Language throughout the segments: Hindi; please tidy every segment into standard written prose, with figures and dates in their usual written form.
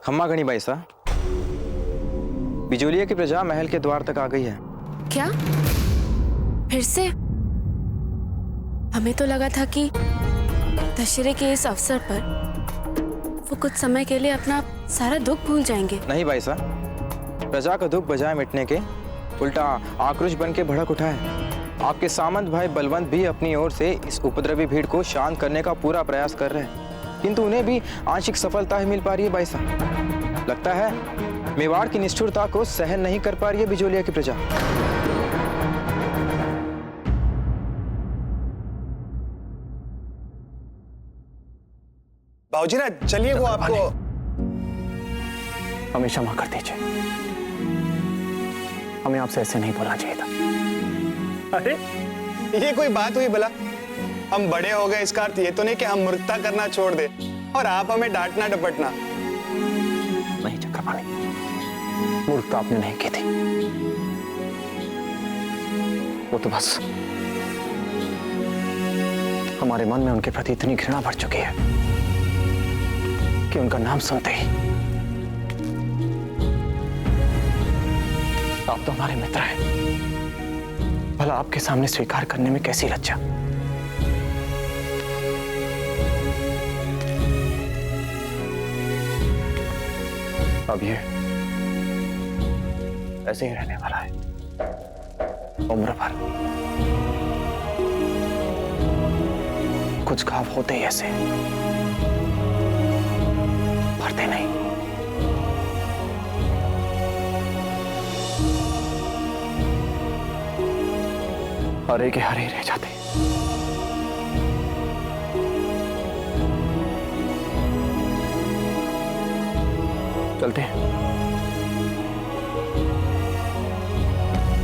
खम्मा गणी बाई साहब, बिजोलिया की प्रजा महल के द्वार तक आ गई है। क्या? फिर से? हमें तो लगा था कि दशहरे के इस अवसर पर वो कुछ समय के लिए अपना सारा दुख भूल जाएंगे। नहीं भाई साहब, प्रजा का दुख बजाय मिटने के उल्टा आक्रोश बन के भड़क उठा है। आपके सामंत भाई बलवंत भी अपनी ओर से इस उपद्रवी भीड़ को शांत करने का पूरा प्रयास कर रहे हैं, किंतु उन्हें भी आंशिक सफलता ही मिल पा रही है भाई साहब। लगता है मेवाड़ की निष्ठुरता को सहन नहीं कर पा रही है बिजोलिया की प्रजा। बाबूजी ना चलिए, वो आपको हमें क्षमा कर दीजिए, हमें आपसे ऐसे नहीं बोलना चाहिए था। अरे ये कोई बात हुई भला? हम बड़े हो गए इसका अर्थ ये तो नहीं कि हम मूर्खता करना छोड़ दे और आप हमें डांटना डपटना। नहीं चक्रपाणी, मूर्खता आपने नहीं की थी, वो तो बस हमारे मन में उनके प्रति इतनी घृणा बढ़ चुकी है कि उनका नाम सुनते ही आप तो हमारे मित्र हैं, भला आपके सामने स्वीकार करने में कैसी लज्जा। अब ये ऐसे ही रहने वाला है उम्र भर। कुछ घाव होते ही ऐसे, भरते नहीं। हरे के हरे रह जाते। चलते हैं।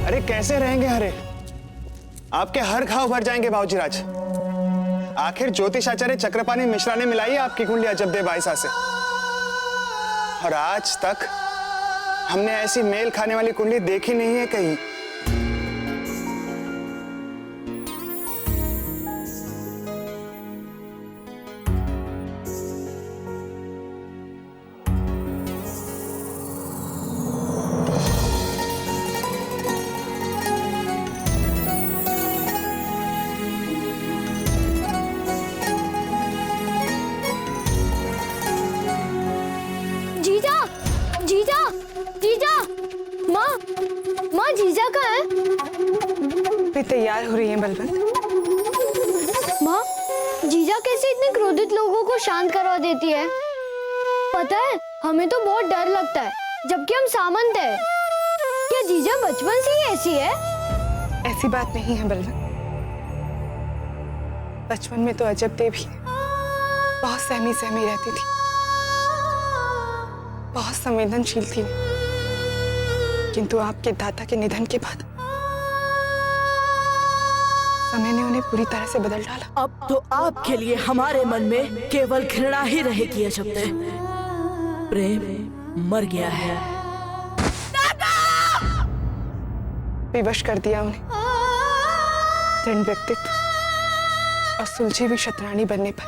अरे कैसे रहेंगे हरे? आपके हर घाव भर जाएंगे बाबूजी राज। आखिर ज्योतिषाचार्य चक्रपाणी मिश्रा ने मिलाई है आपकी कुंडली अजबदेव बाईसा से, और आज तक हमने ऐसी मेल खाने वाली कुंडली देखी नहीं है कहीं। जीजा कहाँ है? मैं तैयार हो रही है बलवंत। माँ, जीजा कैसे इतने क्रोधित लोगों को शांत करवा देती है? पता है, हमें तो बहुत डर लगता है, जबकि हम सामंत हैं। क्या जीजा बचपन से ही ऐसी है? ऐसी बात नहीं है बलवंत। बचपन में तो अजबदेव भी बहुत सहमी सहमी रहती थी, बहुत संवेदनशील थी, किंतु आपके दादा के निधन के बाद समय ने उन्हें पूरी तरह से बदल डाला। अब तो आपके लिए हमारे मन में केवल घृणा ही रहेगी अजबदेव। प्रेम मर गया है। विवश कर दिया उन्हें दृढ़ व्यक्तित्व और सुलझी हुई शतरानी बनने पर,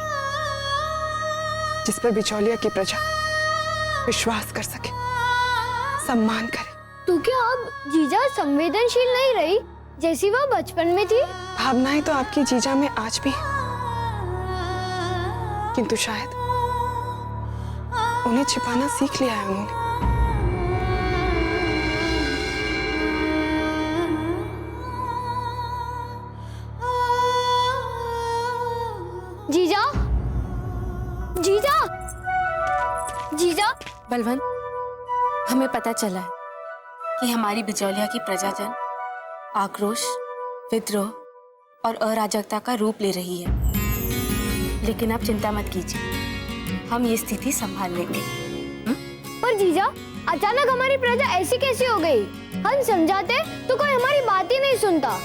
जिस पर बिचौलिया की प्रजा विश्वास कर सके, सम्मान करे। तो क्या अब जीजा संवेदनशील नहीं रही जैसी वह बचपन में थी? भावनाएं तो आपकी जीजा में आज भी हैं, किंतु शायद उन्हें छिपाना सीख लिया है उन्होंने। जीजा, जीजा, जीजा। बलवंत, हमें पता चला है कि हमारी बिचौलिया की प्रजाजन आक्रोश, विद्रोह और अराजकता का रूप ले रही है, लेकिन आप चिंता मत कीजिए, हम ये स्थिति संभाल लेंगे। पर जीजा, अचानक हमारी प्रजा ऐसी कैसी हो गई? हम समझाते तो कोई हमारी बात ही नहीं सुनता।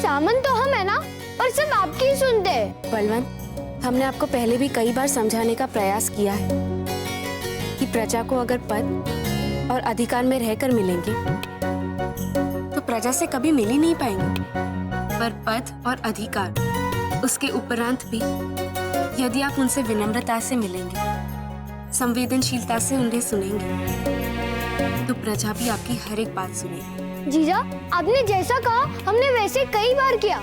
सामंत तो हम है ना, पर सब आपकी ही सुनते। बलवंत, हमने आपको पहले भी कई बार समझाने का प्रयास किया है कि प्रजा को अगर पद और अधिकार में रहकर मिलेंगे तो प्रजा से कभी मिल ही नहीं पाएंगे, पर पद और अधिकार उसके उपरांत भी यदि आप उनसे विनम्रता से मिलेंगे, संवेदनशीलता से उन्हें सुनेंगे तो प्रजा भी आपकी हर एक बात सुनेगी। जीजा, आपने जैसा कहा हमने वैसे कई बार किया।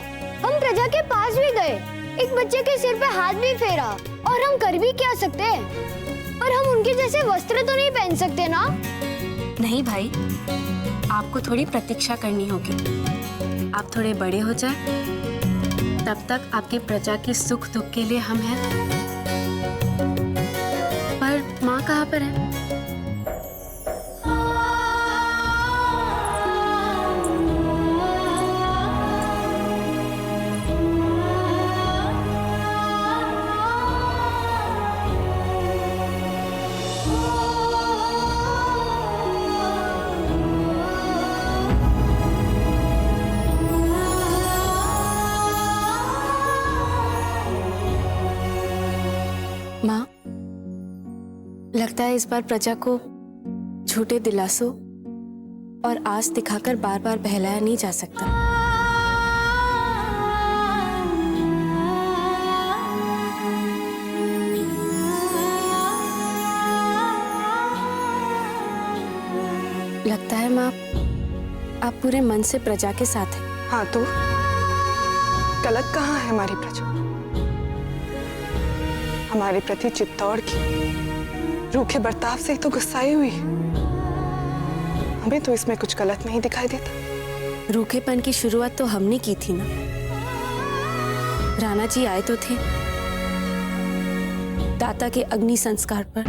हम प्रजा के पास भी गए, एक बच्चे के सिर पे हाथ भी फेरा, और हम कर भी क्या सकते हैं? और हम उनके जैसे वस्त्र तो नहीं पहन सकते ना? नहीं भाई, आपको थोड़ी प्रतीक्षा करनी होगी। आप थोड़े बड़े हो जाए, तब तक आपकी प्रजा के सुख दुख के लिए हम हैं। पर माँ कहाँ पर है? माँ, लगता है इस बार प्रजा को झूठे दिलासों और आस दिखाकर बार बार बहलाया नहीं जा सकता। लगता है माँ, आप पूरे मन से प्रजा के साथ हैं। हाँ तो गलत कहाँ है हमारी प्रजा? हमारे प्रति चित्तौड़ की रूखे बर्ताव से ही तो गुस्साई हुई। हमें तो इसमें कुछ गलत नहीं दिखाई देता। रूखेपन की शुरुआत तो हमने की थी ना। राणा जी आए तो थे दाता के अग्नि संस्कार पर।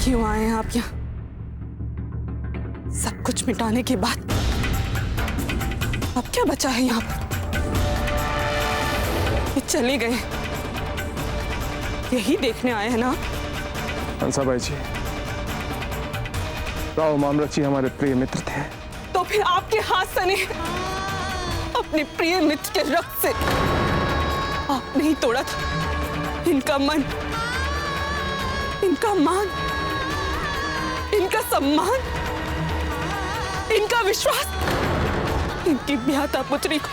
क्यों आए हैं आप यहाँ? सब कुछ मिटाने के बाद अब क्या बचा है यहाँ पर? ये चले गए, यही देखने आए हैं ना? हंसाबाई जी, राव मामलक जी हमारे प्रिय मित्र थे। तो फिर आपके हाथ सने अपने प्रिय मित्र के रक्त से आपने ही तोड़ा था इनका मन, इनका मान, इनका सम्मान, इनका विश्वास। इनकी ब्याहता पुत्री को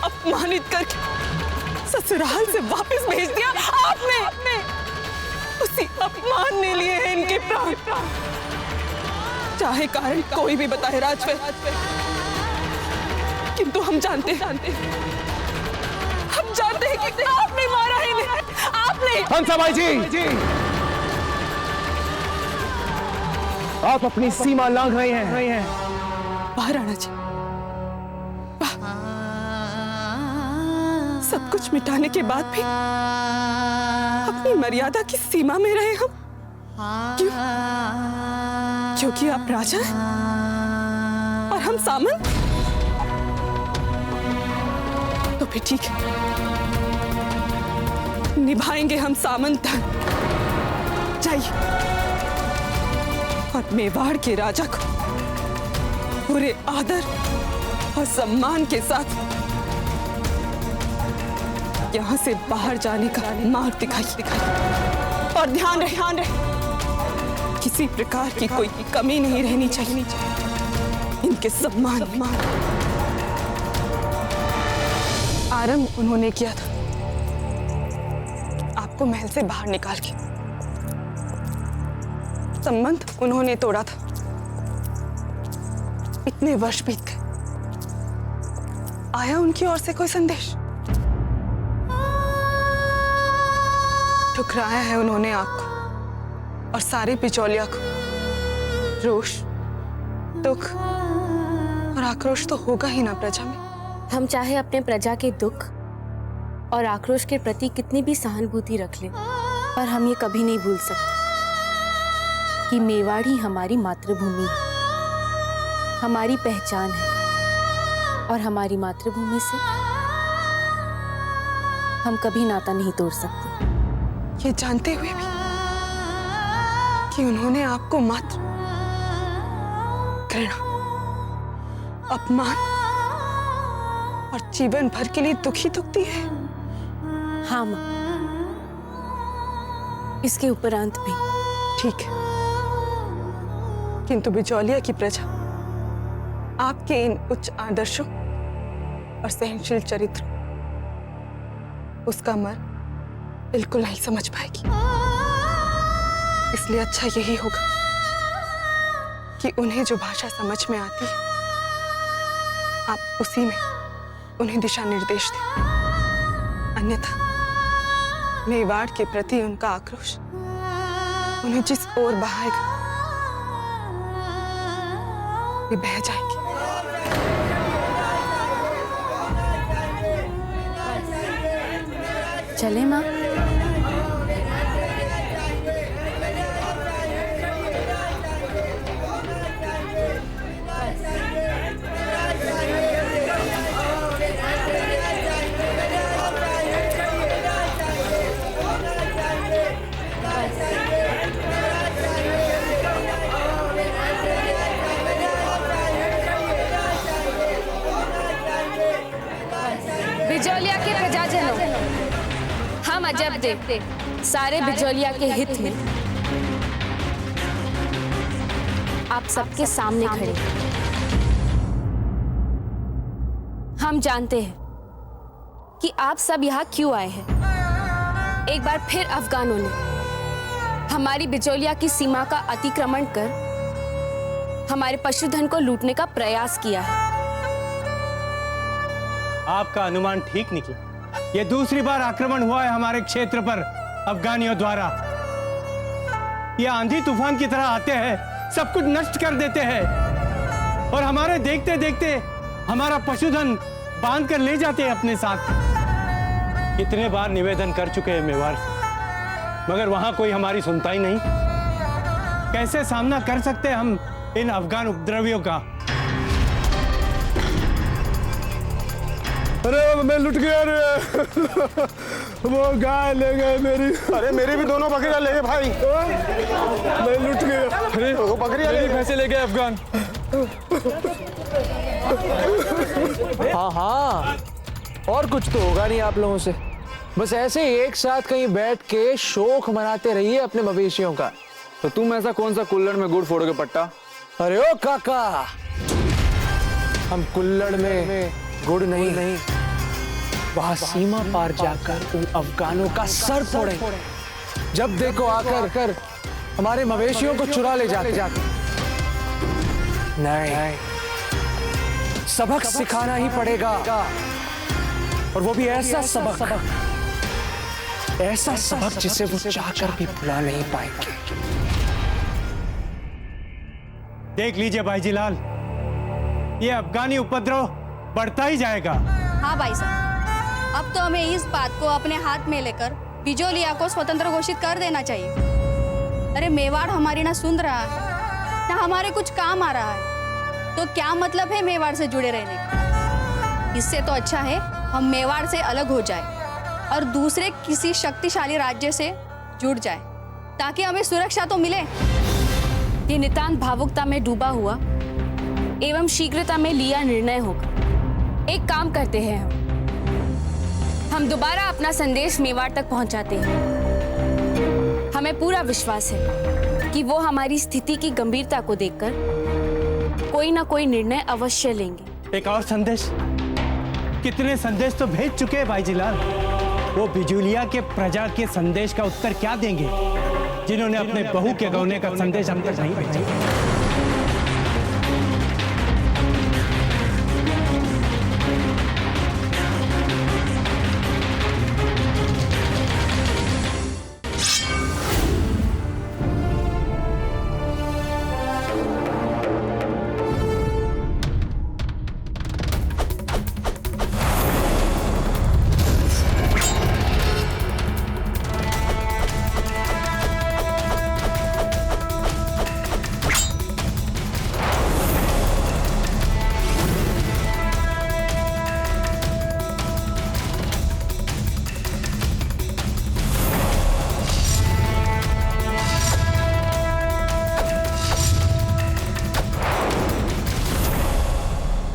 अपमानित करके ससुराल से वापस भेज दिया आपने। उसी अपमान ने लिए हैं इनके प्राण। चाहे कारण कोई भी बताए राजवे, किंतु हम जानते हैं कि आपने मारा है इन्हें। आपने। हंसाबाई जी, आप अपनी सीमा लांघ रहे हैं। वाह राणा जी, सब कुछ मिटाने के बाद भी अपनी मर्यादा की सीमा में रहे हम। क्यों? क्योंकि आप राजा हैं और हम सामंत। तो फिर ठीक है, निभाएंगे हम सामंत धर्म। जाइए और मेवाड़ के राजा को पूरे आदर और सम्मान के साथ यहाँ से बाहर जाने का मार्ग दिखाइए। और ध्यान रहे किसी प्रकार की कोई कमी नहीं रहनी चाहिए इनके सम्मान में। आरंभ उन्होंने किया था आपको महल से बाहर निकाल के। संबंध उन्होंने तोड़ा था। इतने वर्ष बीत गए, आया उनकी ओर से कोई संदेश? ठुकराया है उन्होंने आपको और सारे बिचौलिया को। रोष, दुख और आक्रोश तो होगा ही ना प्रजा में। हम चाहे अपने प्रजा के दुख और आक्रोश के प्रति कितनी भी सहानुभूति रख लें, पर हम ये कभी नहीं भूल सकते कि मेवाड़ ही हमारी मातृभूमि है, हमारी पहचान है। और हमारी मातृभूमि से हम कभी नाता नहीं तोड़ सकते। ये जानते हुए भी कि उन्होंने आपको मात्र घृणा, अपमान और जीवन भर के लिए दुखी दी है। हाँ माँ, इसके उपरांत भी। ठीक है, किंतु बिचौलिया की प्रजा आपके इन उच्च आदर्शों और सहनशील चरित्र उसका मर बिल्कुल नहीं समझ पाएगी। इसलिए अच्छा यही होगा कि उन्हें जो भाषा समझ में आती है आप उसी में उन्हें दिशा निर्देश दें। अन्यथा मेवाड़ के प्रति उनका आक्रोश उन्हें जिस ओर बहाएगा वे बह जाएंगे। चले माँ। बिजौलिया के प्रजाजनों, हम अजब देव सारे बिजौलिया के हित में आप सबके सामने खड़े। हम जानते हैं कि आप सब यहाँ क्यों आए हैं। एक बार फिर अफगानों ने हमारी बिजौलिया की सीमा का अतिक्रमण कर हमारे पशुधन को लूटने का प्रयास किया है। आपका अनुमान ठीक निकला। ये दूसरी बार आक्रमण हुआ है हमारे क्षेत्र पर अफगानियों द्वारा। ये आंधी तूफान की तरह आते हैं, सब कुछ नष्ट कर देते हैं और हमारे देखते देखते हमारा पशुधन बांध कर ले जाते हैं अपने साथ। कितने बार निवेदन कर चुके हैं मेवाड़ से, मगर वहां कोई हमारी सुनता ही नहीं। कैसे सामना कर सकते हैं हम इन अफगान उपद्रवियों का? अरे मैं लुट गया रे। वो गाय ले गए मेरी। अरे मेरी भी दोनों बकरियां ले गए भाई। मैं लुट गया। अरे वो बकरियां ले गए। पैसे ले गए अफगान। हाँ हाँ, और कुछ तो होगा नहीं आप लोगों से। बस ऐसे ही एक साथ कहीं बैठ के शोक मनाते रहिए अपने मवेशियों का। तो तुम ऐसा कौन सा कुल्लड़ में गुड़ फोड़ोगे पट्टा? अरे ओ काका, हम कुल्लड़ में गुड़ नहीं, वहां सीमा पार जाकर उन अफगानों का सर फोड़ेंगे। जब देखो आकर हमारे मवेशियों को चुरा ले जाते। नहीं, सबक सिखाना ही पड़ेगा, और वो भी ऐसा सबक जिसे वो चाहकर भी भुला नहीं पाएंगे। देख लीजिए भाईजी लाल, ये अफगानी उपद्रव बढ़ता ही जाएगा। हाँ भाई साहब, अब तो हमें इस बात को अपने हाथ में लेकर बिजौलिया को स्वतंत्र घोषित कर देना चाहिए। अरे मेवाड़ हमारी ना सुन रहा है ना हमारे कुछ काम आ रहा है, तो क्या मतलब है मेवाड़ से जुड़े रहने का? इससे तो अच्छा है हम मेवाड़ से अलग हो जाए और दूसरे किसी शक्तिशाली राज्य से जुड़ जाए, ताकि हमें सुरक्षा तो मिले। ये नितांत भावुकता में डूबा हुआ एवं शीघ्रता में लिया निर्णय होगा। एक काम करते हैं, हम दोबारा अपना संदेश मेवाड़ तक पहुंचाते हैं। हमें पूरा विश्वास है कि वो हमारी स्थिति की गंभीरता को देखकर कोई ना कोई निर्णय अवश्य लेंगे। एक और संदेश? कितने संदेश तो भेज चुके हैं भाईजी लाल। वो बिजौलिया के प्रजा के संदेश का उत्तर क्या देंगे जिन्होंने अपने बहू के गौने का संदेश हम तक नहीं भेजा?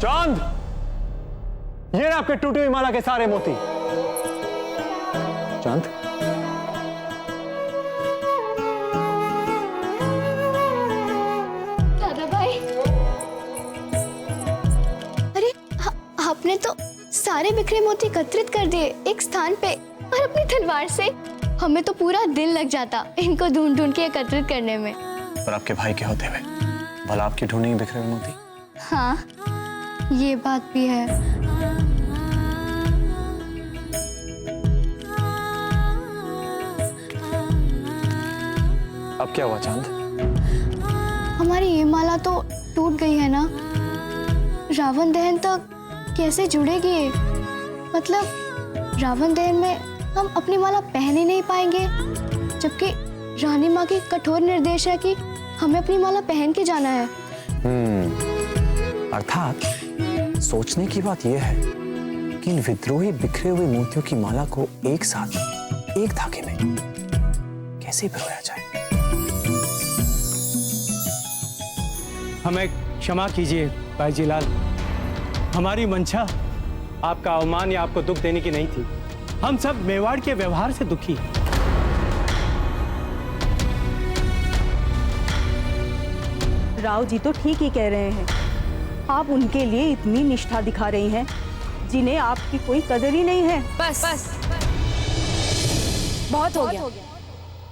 चांद, ये आपके टूटी हुई माला के सारे मोती। चांद, दादा भाई, अरे आपने तो सारे बिखरे मोती एकत्रित कर दिए एक स्थान पे और अपनी तलवार से हमें तो पूरा दिन लग जाता इनको ढूंढ ढूंढ के एकत्रित करने में। पर आपके भाई के होते हुए भला आपकी ढूंढेंगे बिखरे हुए मोती? हाँ, ये बात भी है। अब क्या हुआ चांद? हमारी ये माला तो टूट गई है ना। रावण दहन तक कैसे जुड़ेगी ये? मतलब रावण दहन में हम अपनी माला पहन ही नहीं पाएंगे, जबकि रानी माँ की कठोर निर्देश है कि हमें अपनी माला पहन के जाना है। अर्थात सोचने की बात यह है कि इन विद्रोही बिखरे हुए मोतियों की माला को एक साथ एक धागे में कैसे पिरोया जाए। हमें क्षमा कीजिए बाईजीलाल, हमारी मंशा आपका अवमान या आपको दुख देने की नहीं थी। हम सब मेवाड़ के व्यवहार से दुखी हैं। राव जी तो ठीक ही कह रहे हैं। आप उनके लिए इतनी निष्ठा दिखा रही हैं जिन्हें आपकी कोई कदर ही नहीं है। बस बहुत हो गया।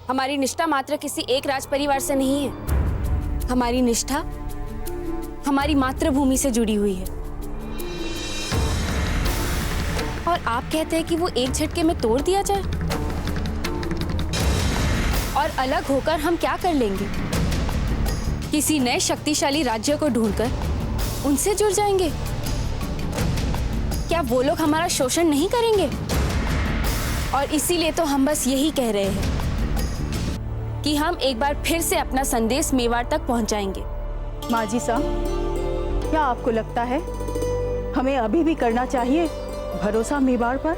हमारी निष्ठा मात्र किसी एक राज परिवार से नहीं है। हमारी निष्ठा हमारी मातृभूमि से जुड़ी हुई है। और आप कहते हैं कि वो एक झटके में तोड़ दिया जाए? और अलग होकर हम क्या कर लेंगे? किसी नए शक्तिशाली राज्य को ढूंढकर उनसे जुड़ जाएंगे? क्या वो लोग हमारा शोषण नहीं करेंगे? और इसीलिए तो हम बस यही कह रहे हैं कि हम एक बार फिर से अपना संदेश मेवाड़ तक पहुंचाएंगे। माँ जी साहब, क्या आपको लगता है हमें अभी भी करना चाहिए भरोसा मेवाड़ पर?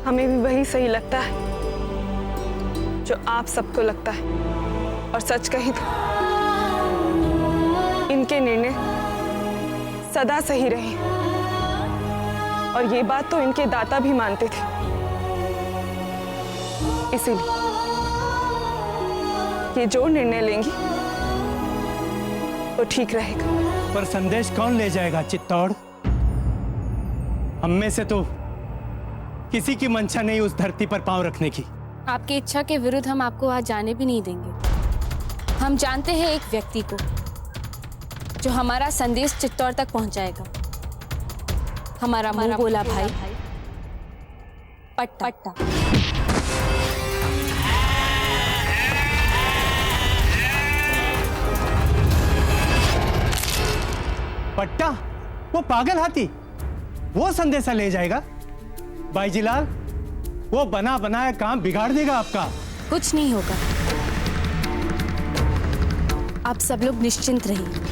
हमें भी वही सही लगता है जो आप सबको लगता है। और सच कही तो इनके निर्णय सदा सही रहे, और ये बात तो इनके दाता भी मानते थे। इसीलिए ये जो निर्णय लेंगी वो ठीक रहेगा। पर संदेश कौन ले जाएगा चित्तौड़? हम में से तो किसी की मंशा नहीं उस धरती पर पांव रखने की। आपकी इच्छा के विरुद्ध हम आपको आज जाने भी नहीं देंगे। हम जानते हैं एक व्यक्ति को जो हमारा संदेश चित्तौड़ तक पहुंचाएगा। हमारा मुंह बोला भाई पट्टा। पट्टा? वो पागल हाथी वो संदेशा ले जाएगा? बाईजीलाल, वो बना बनाया काम बिगाड़ देगा आपका। कुछ नहीं होगा, आप सब लोग निश्चिंत रहिए।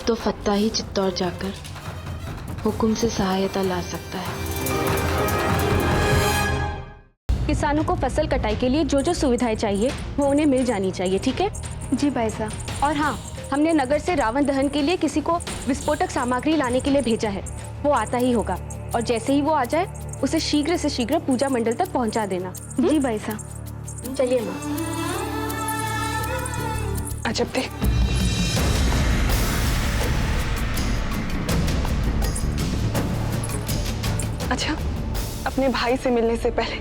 तो फत्ता ही चित्तौड़ जाकर हुकुम से सहायता ला सकता है। किसानों को फसल कटाई के लिए जो जो सुविधाएं चाहिए वो उन्हें मिल जानी चाहिए, ठीक है? जी भाई साहब। और हाँ, हमने नगर से रावण दहन के लिए किसी को विस्फोटक सामग्री लाने के लिए भेजा है। वो आता ही होगा और जैसे ही वो आ जाए उसे शीघ्र से शीघ्र पूजा मंडल तक पहुंचा देना। जी भाई साहब। चलिए माँ। अजब थे। अच्छा, अपने भाई से मिलने से पहले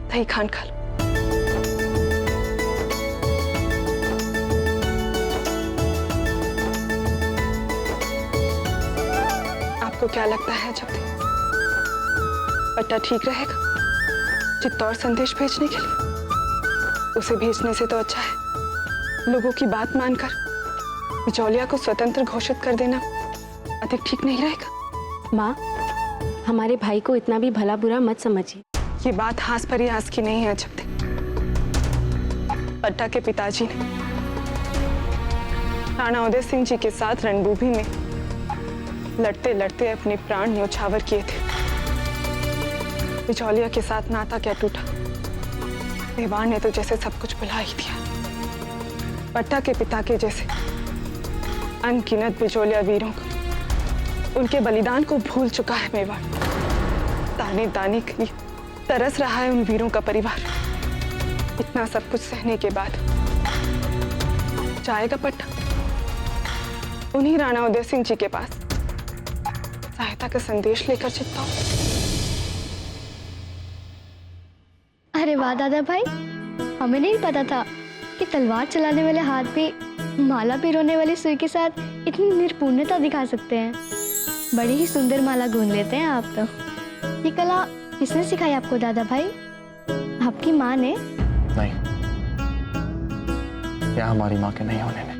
दही खान खा लो। आपको क्या लगता है जब पट्टा ठीक रहेगा चित्तौड़ संदेश भेजने के लिए? उसे भेजने से तो अच्छा है लोगों की बात मानकर बिचौलिया को स्वतंत्र घोषित कर देना अधिक ठीक नहीं रहेगा? माँ, हमारे भाई को इतना भी भला बुरा मत समझिए। ये बात हास परिहास की नहीं है। जब पट्टा के पिताजी ने राणा उदय सिंह जी के साथ रणभूमि में लड़ते लड़ते अपने प्राण न्यौछावर किए थे। बिचौलिया के साथ नाता क्या टूटा, मेवाड़ ने तो जैसे सब कुछ भुला ही दिया। पट्टा के पिता के जैसे अनगिनत बिचौलिया वीरों को, उनके बलिदान को भूल चुका है मेवाड़। ताने ताने के लिए तरस रहा है उन वीरों का परिवार। इतना सब कुछ सहने के बाद जाएगा पट्टा उन्हीं राणा उदय सिंह जी के पास सहायता का संदेश लेकर चित्तौड़। अरे वाह दादा भाई, हमें नहीं पता था कि तलवार चलाने वाले हाथ भी माला पिरोने वाली सुई के साथ इतनी निपुणता दिखा सकते हैं। बड़ी ही सुंदर माला गूंथ लेते हैं आप तो। ये कला किसने सिखाई आपको दादा भाई? आपकी माँ ने? नहीं, या हमारी माँ के नहीं होने ने।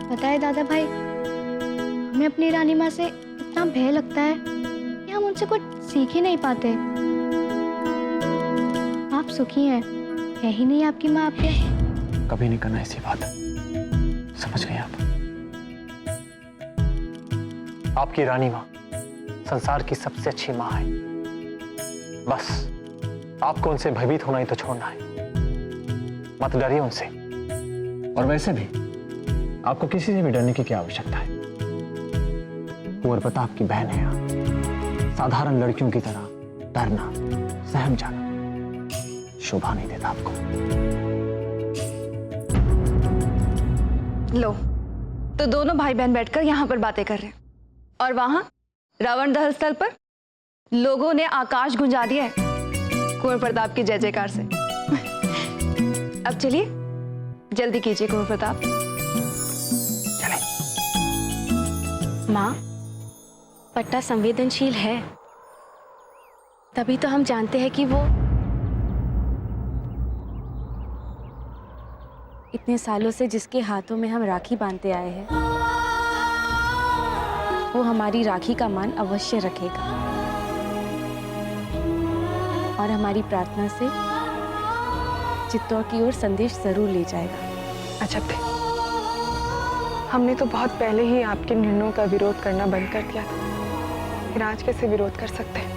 पता है दादा भाई, हमें अपनी रानी माँ से इतना भय लगता है कि हम उनसे कुछ सीख ही नहीं पाते। आप सुखी हैं, है ही नहीं आपकी माँ आपके? कभी नहीं करना ऐसी बात, समझ गए आप? आपकी रानी माँ संसार की सबसे अच्छी माँ है। बस आपको उनसे भयभीत होना ही तो छोड़ना है। मत डरिए उनसे। और वैसे भी आपको किसी से भी डरने की क्या आवश्यकता है? कुंवरपता आपकी बहन है। साधारण लड़कियों की तरह डरना, सहम जाना शोभा नहीं देता आपको। लो, तो दोनों भाई बहन बैठकर यहाँ पर बातें कर रहे हैं और वहां रावण दहन स्थल पर लोगों ने आकाश गुंजा दिया है कुंवर प्रताप की जय जयकार से। अब चलिए जल्दी कीजिए कुंवर प्रताप। चले। माँ, पट्टा संवेदनशील है, तभी तो हम जानते हैं कि वो इतने सालों से जिसके हाथों में हम राखी बांधते आए हैं, वो हमारी राखी का मान अवश्य रखेगा और हमारी प्रार्थना से चित्तौड़ की ओर संदेश जरूर ले जाएगा। अच्छा थे, हमने तो बहुत पहले ही आपके निर्णयों का विरोध करना बंद कर दिया था, फिर आज कैसे विरोध कर सकते हैं?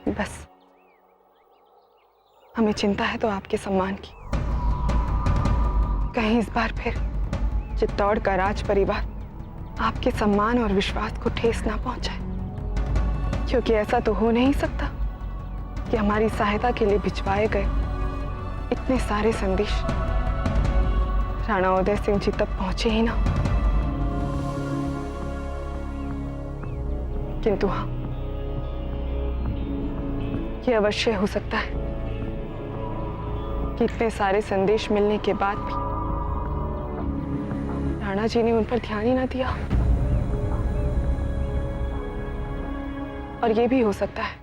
बस हमें चिंता है तो आपके सम्मान की। कहीं इस बार फिर चित्तौड़ का राज परिवार आपके सम्मान और विश्वास को ठेस ना पहुंचाए, क्योंकि ऐसा तो हो नहीं सकता कि हमारी सहायता के लिए भिजवाए गए इतने सारे संदेश राणा उदय सिंह जी तक पहुंचे ही ना। किंतु हाँ, यह अवश्य हो सकता है कि इतने सारे संदेश मिलने के बाद भी राणा जी ने उन पर ध्यान ही ना दिया। और यह भी हो सकता है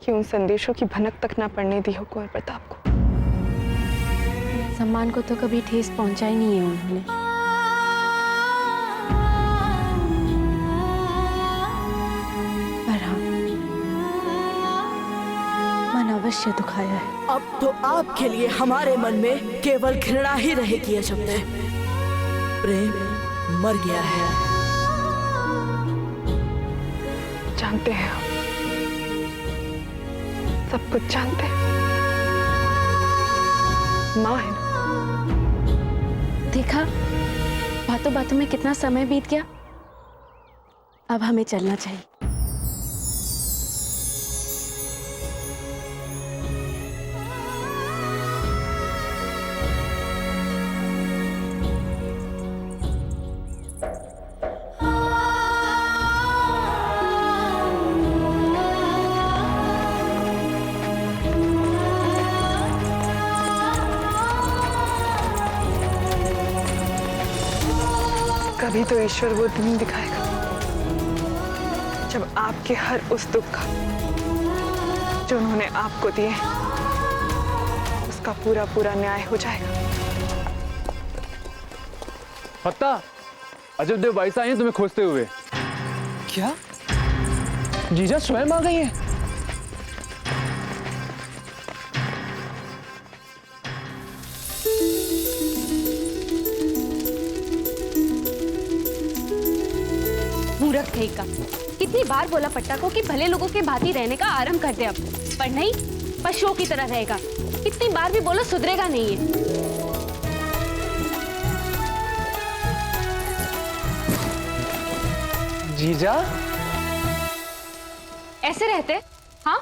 कि उन संदेशों की भनक तक ना पड़ने दी हो कुंवर प्रताप को। सम्मान को तो कभी ठेस पहुंचा ही नहीं है उन्होंने। पर हाँ, मन अवश्य दुखाया है। अब तो आपके लिए हमारे मन में केवल घृणा ही रहेगी अजब। प्रेम मर गया है। जानते हैं हम, सब कुछ जानते हैं। माँ है ना। देखा, बातों बातों में कितना समय बीत गया। अब हमें चलना चाहिए। कभी तो ईश्वर वो दिन दिखाएगा जब आपके हर उस दुख का जो उन्होंने आपको दिए उसका पूरा पूरा न्याय हो जाएगा। पत्ता, अजब देव बाईसा आई हैं तुम्हें खोजते हुए। क्या? जीजा स्वयं आ गई हैं? मूर्ख कहीं का। कितनी बार बोला पट्टा को कि भले लोगों के भांति रहने का आरंभ कर दे अब, पर नहीं, पशुओं की तरह रहेगा। कितनी बार भी बोलो, सुधरेगा नहीं है। जीजा ऐसे रहते? हाँ,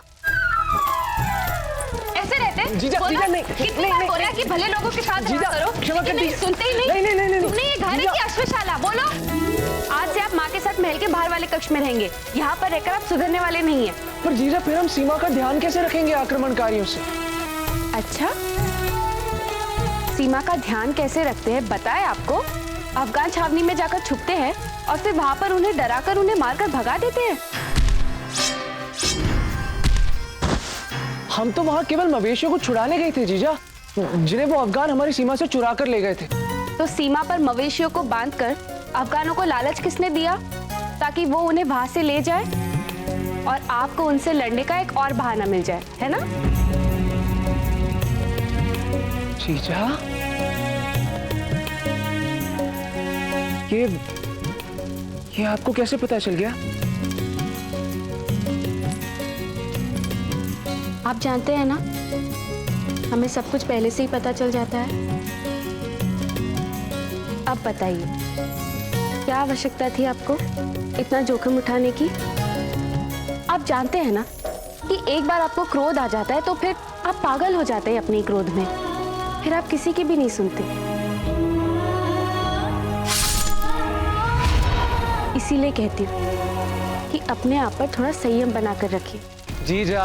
ऐसे रहते? जीजा, बोला, जीजा, नहीं, कितनी नहीं, बार नहीं, बोला कि भले लोगों के साथ रहा जीजा, करो, क्षमा कर लेकिन नहीं, दीजिए। सुनते ही नहीं। नहीं। तुमने ये घर है कि अश्वशाला? बोलो। आज से आप माँ के साथ महल के बाहर वाले कक्ष में रहेंगे। यहाँ पर रहकर आप सुधरने वाले नहीं है। पर जीजा, फिर हम सीमा का ध्यान कैसे रखेंगे आक्रमणकारियों से? अच्छा, सीमा का ध्यान कैसे रखते हैं बताए आपको? अफगान छावनी में जाकर छुपते हैं और फिर वहां पर उन्हें डराकर उन्हें मारकर भगा देते हैं। हम तो वहां केवल मवेशियों को छुड़ाने गए थे जीजा, जिन्हें वो अफगान हमारी सीमा से चुरा कर ले गए थे। तो सीमा पर मवेशियों को बांधकर अफगानों को लालच किसने दिया? ताकि वो उन्हें वहां से ले जाए और आपको उनसे लड़ने का एक और बहाना मिल जाए, है ना? जीजा, ये आपको कैसे पता चल गया? आप जानते हैं ना, हमें सब कुछ पहले से ही पता चल जाता है। अब बताइए, क्या आवश्यकता थी आपको इतना जोखिम उठाने की? आप जानते हैं ना कि एक बार आपको क्रोध आ जाता है तो फिर आप पागल हो जाते हैं अपने क्रोध में, फिर आप किसी की भी नहीं सुनते। इसीलिए कहती हूँ कि अपने आप पर थोड़ा संयम बनाकर रखिए। जीजा,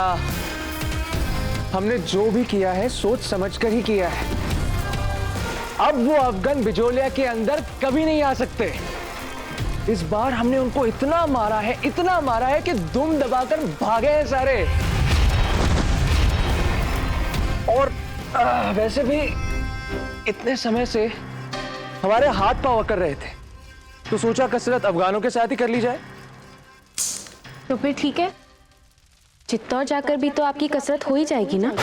हमने जो भी किया है सोच समझकर ही किया है। अब वो अफगान बिजोलिया के अंदर कभी नहीं आ सकते। इस बार हमने उनको इतना मारा है कि दुम दबाकर भागे हैं सारे। और वैसे भी इतने समय से हमारे हाथ पांव अकड़ रहे थे, तो सोचा कसरत अफगानों के साथ ही कर ली जाए। तो फिर ठीक है, चित्तौड़ जाकर भी तो आपकी कसरत हो ही जाएगी ना।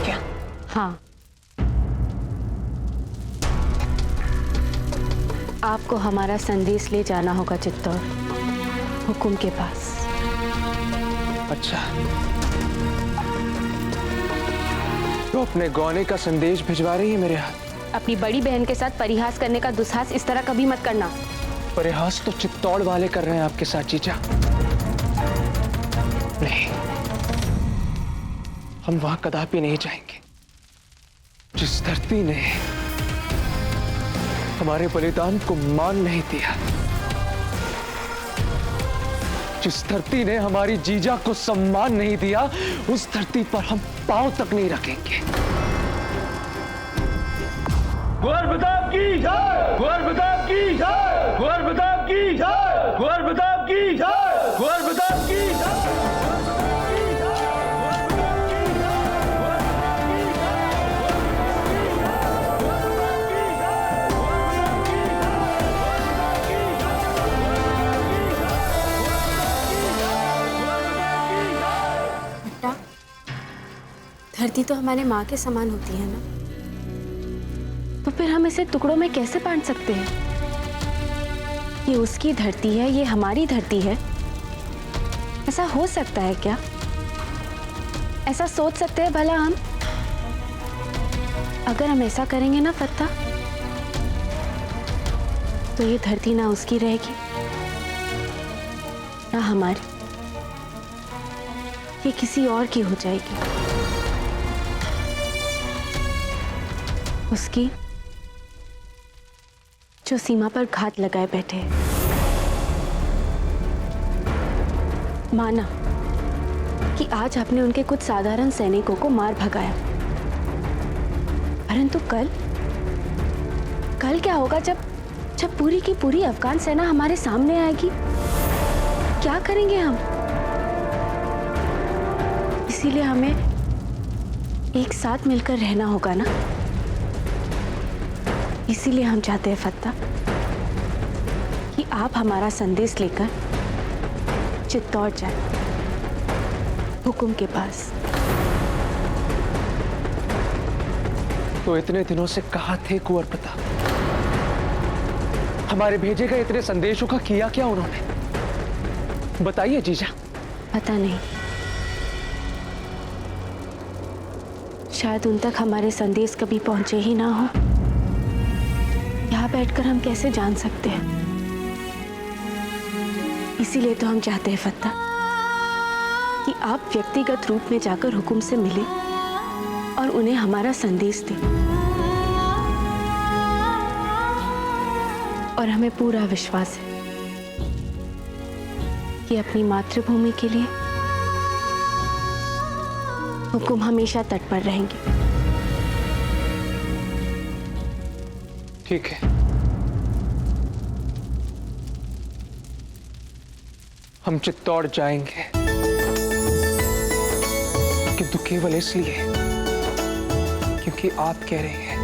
क्या? हाँ, आपको हमारा संदेश ले जाना होगा चित्तौड़, हुकुम के पास। अच्छा, तो अपने गौने का संदेश भिजवा रही है मेरे हाथ। अपनी बड़ी बहन के साथ परिहास करने का दुस्साहस इस तरह कभी मत करना। परिहास तो चित्तौड़ वाले कर रहे हैं आपके साथ जीजा। नहीं, हम वहां कदापि नहीं जाएंगे। जिस धरती ने हमारे बलिदान को मान नहीं दिया, जिस धरती ने हमारी जीजा को सम्मान नहीं दिया, उस धरती पर हम पांव तक नहीं रखेंगे। कुंवर प्रताप की जय, कुंवर प्रताप की जय, कुंवर प्रताप की जय, कुंवर प्रताप की जय, कुंवर प्रताप की धरती तो हमारे माँ के समान होती है ना। तो फिर हम इसे टुकड़ों में कैसे बांट सकते हैं? ये उसकी धरती है, ये हमारी धरती है। ऐसा हो सकता है क्या? ऐसा सोच सकते हैं भला हम? अगर हम ऐसा करेंगे ना फत्ता, तो ये धरती ना उसकी रहेगी ना हमारी, ये किसी और की हो जाएगी। उसकी जो सीमा पर घात लगाए बैठे हैं। माना कि आज आपने उनके कुछ साधारण सैनिकों को मार भगाया, परंतु कल क्या होगा जब पूरी की पूरी अफगान सेना हमारे सामने आएगी? क्या करेंगे हम? इसीलिए हमें एक साथ मिलकर रहना होगा ना। इसीलिए हम चाहते हैं फत्ता कि आप हमारा संदेश लेकर चित्तौड़ जाए, हुकुम के पास। तो इतने दिनों से कहाँ थे कुंवर प्रताप? हमारे भेजे गए इतने संदेशों का किया क्या उन्होंने? बताइए जीजा। पता नहीं, शायद उन तक हमारे संदेश कभी पहुंचे ही ना हो। यहाँ बैठकर हम कैसे जान सकते हैं? इसीलिए तो हम चाहते हैं फत्ता कि आप व्यक्तिगत रूप में जाकर हुकुम से मिले और उन्हें हमारा संदेश दें। और हमें पूरा विश्वास है कि अपनी मातृभूमि के लिए हुकुम हमेशा तत्पर रहेंगे। ठीक है, हम चित्तौड़ जाएंगे, किंतु केवल इसलिए क्योंकि आप कह रहे हैं।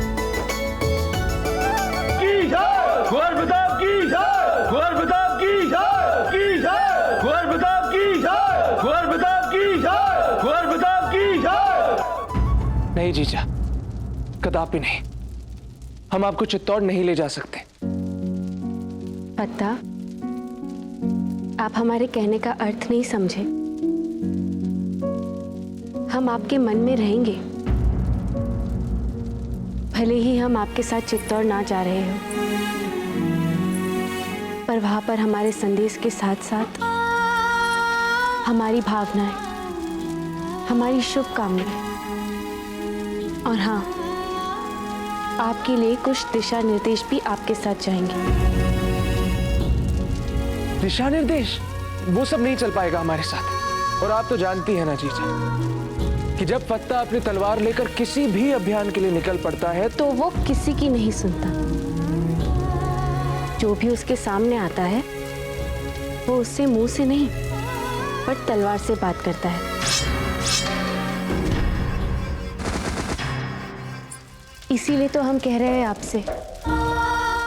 कुंवर प्रताप की जय! कुंवर प्रताप की जय! की जय! कुंवर प्रताप की जय! कुंवर प्रताप की जय! कुंवर प्रताप की जय! नहीं जीजा, कदापि नहीं। हम आपको चित्तौड़ नहीं ले जा सकते। फत्ता, आप हमारे कहने का अर्थ नहीं समझे। हम आपके मन में रहेंगे, भले ही हम आपके साथ चित्तौड़ ना जा रहे हो, पर वहां पर हमारे संदेश के साथ साथ हमारी भावनाएं, हमारी शुभकामनाएं और हाँ, आपके लिए कुछ दिशा निर्देश भी आपके साथ जाएंगे। दिशा निर्देश? वो सब नहीं चल पाएगा हमारे साथ। और आप तो जानती है ना जीजा कि जब फत्ता अपनी तलवार लेकर किसी भी अभियान के लिए निकल पड़ता है तो वो किसी की नहीं सुनता। जो भी उसके सामने आता है वो उससे मुंह से नहीं पर तलवार से बात करता है। इसीलिए तो हम कह रहे हैं आपसे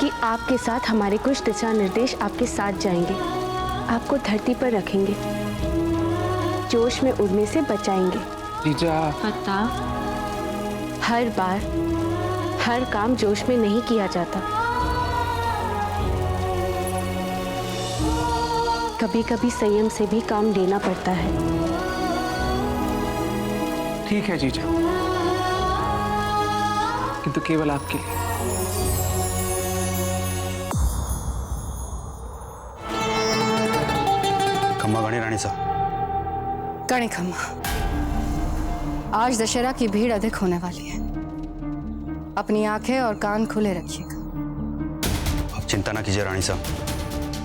कि आपके साथ हमारे कुछ दिशा निर्देश आपके साथ जाएंगे, आपको धरती पर रखेंगे, जोश में उड़ने से बचाएंगे। जीजा, फत्ता, हर बार हर काम जोश में नहीं किया जाता। कभी कभी संयम से भी काम लेना पड़ता है। ठीक है जीजा, किंतु केवल आपके लिए। खम्मा गणी रानी साहब। गणी खम्मा, आज दशहरा की भीड़ अधिक होने वाली है। अपनी आंखें और कान खुले रखिएगा। आप चिंता ना कीजिए रानी साहब,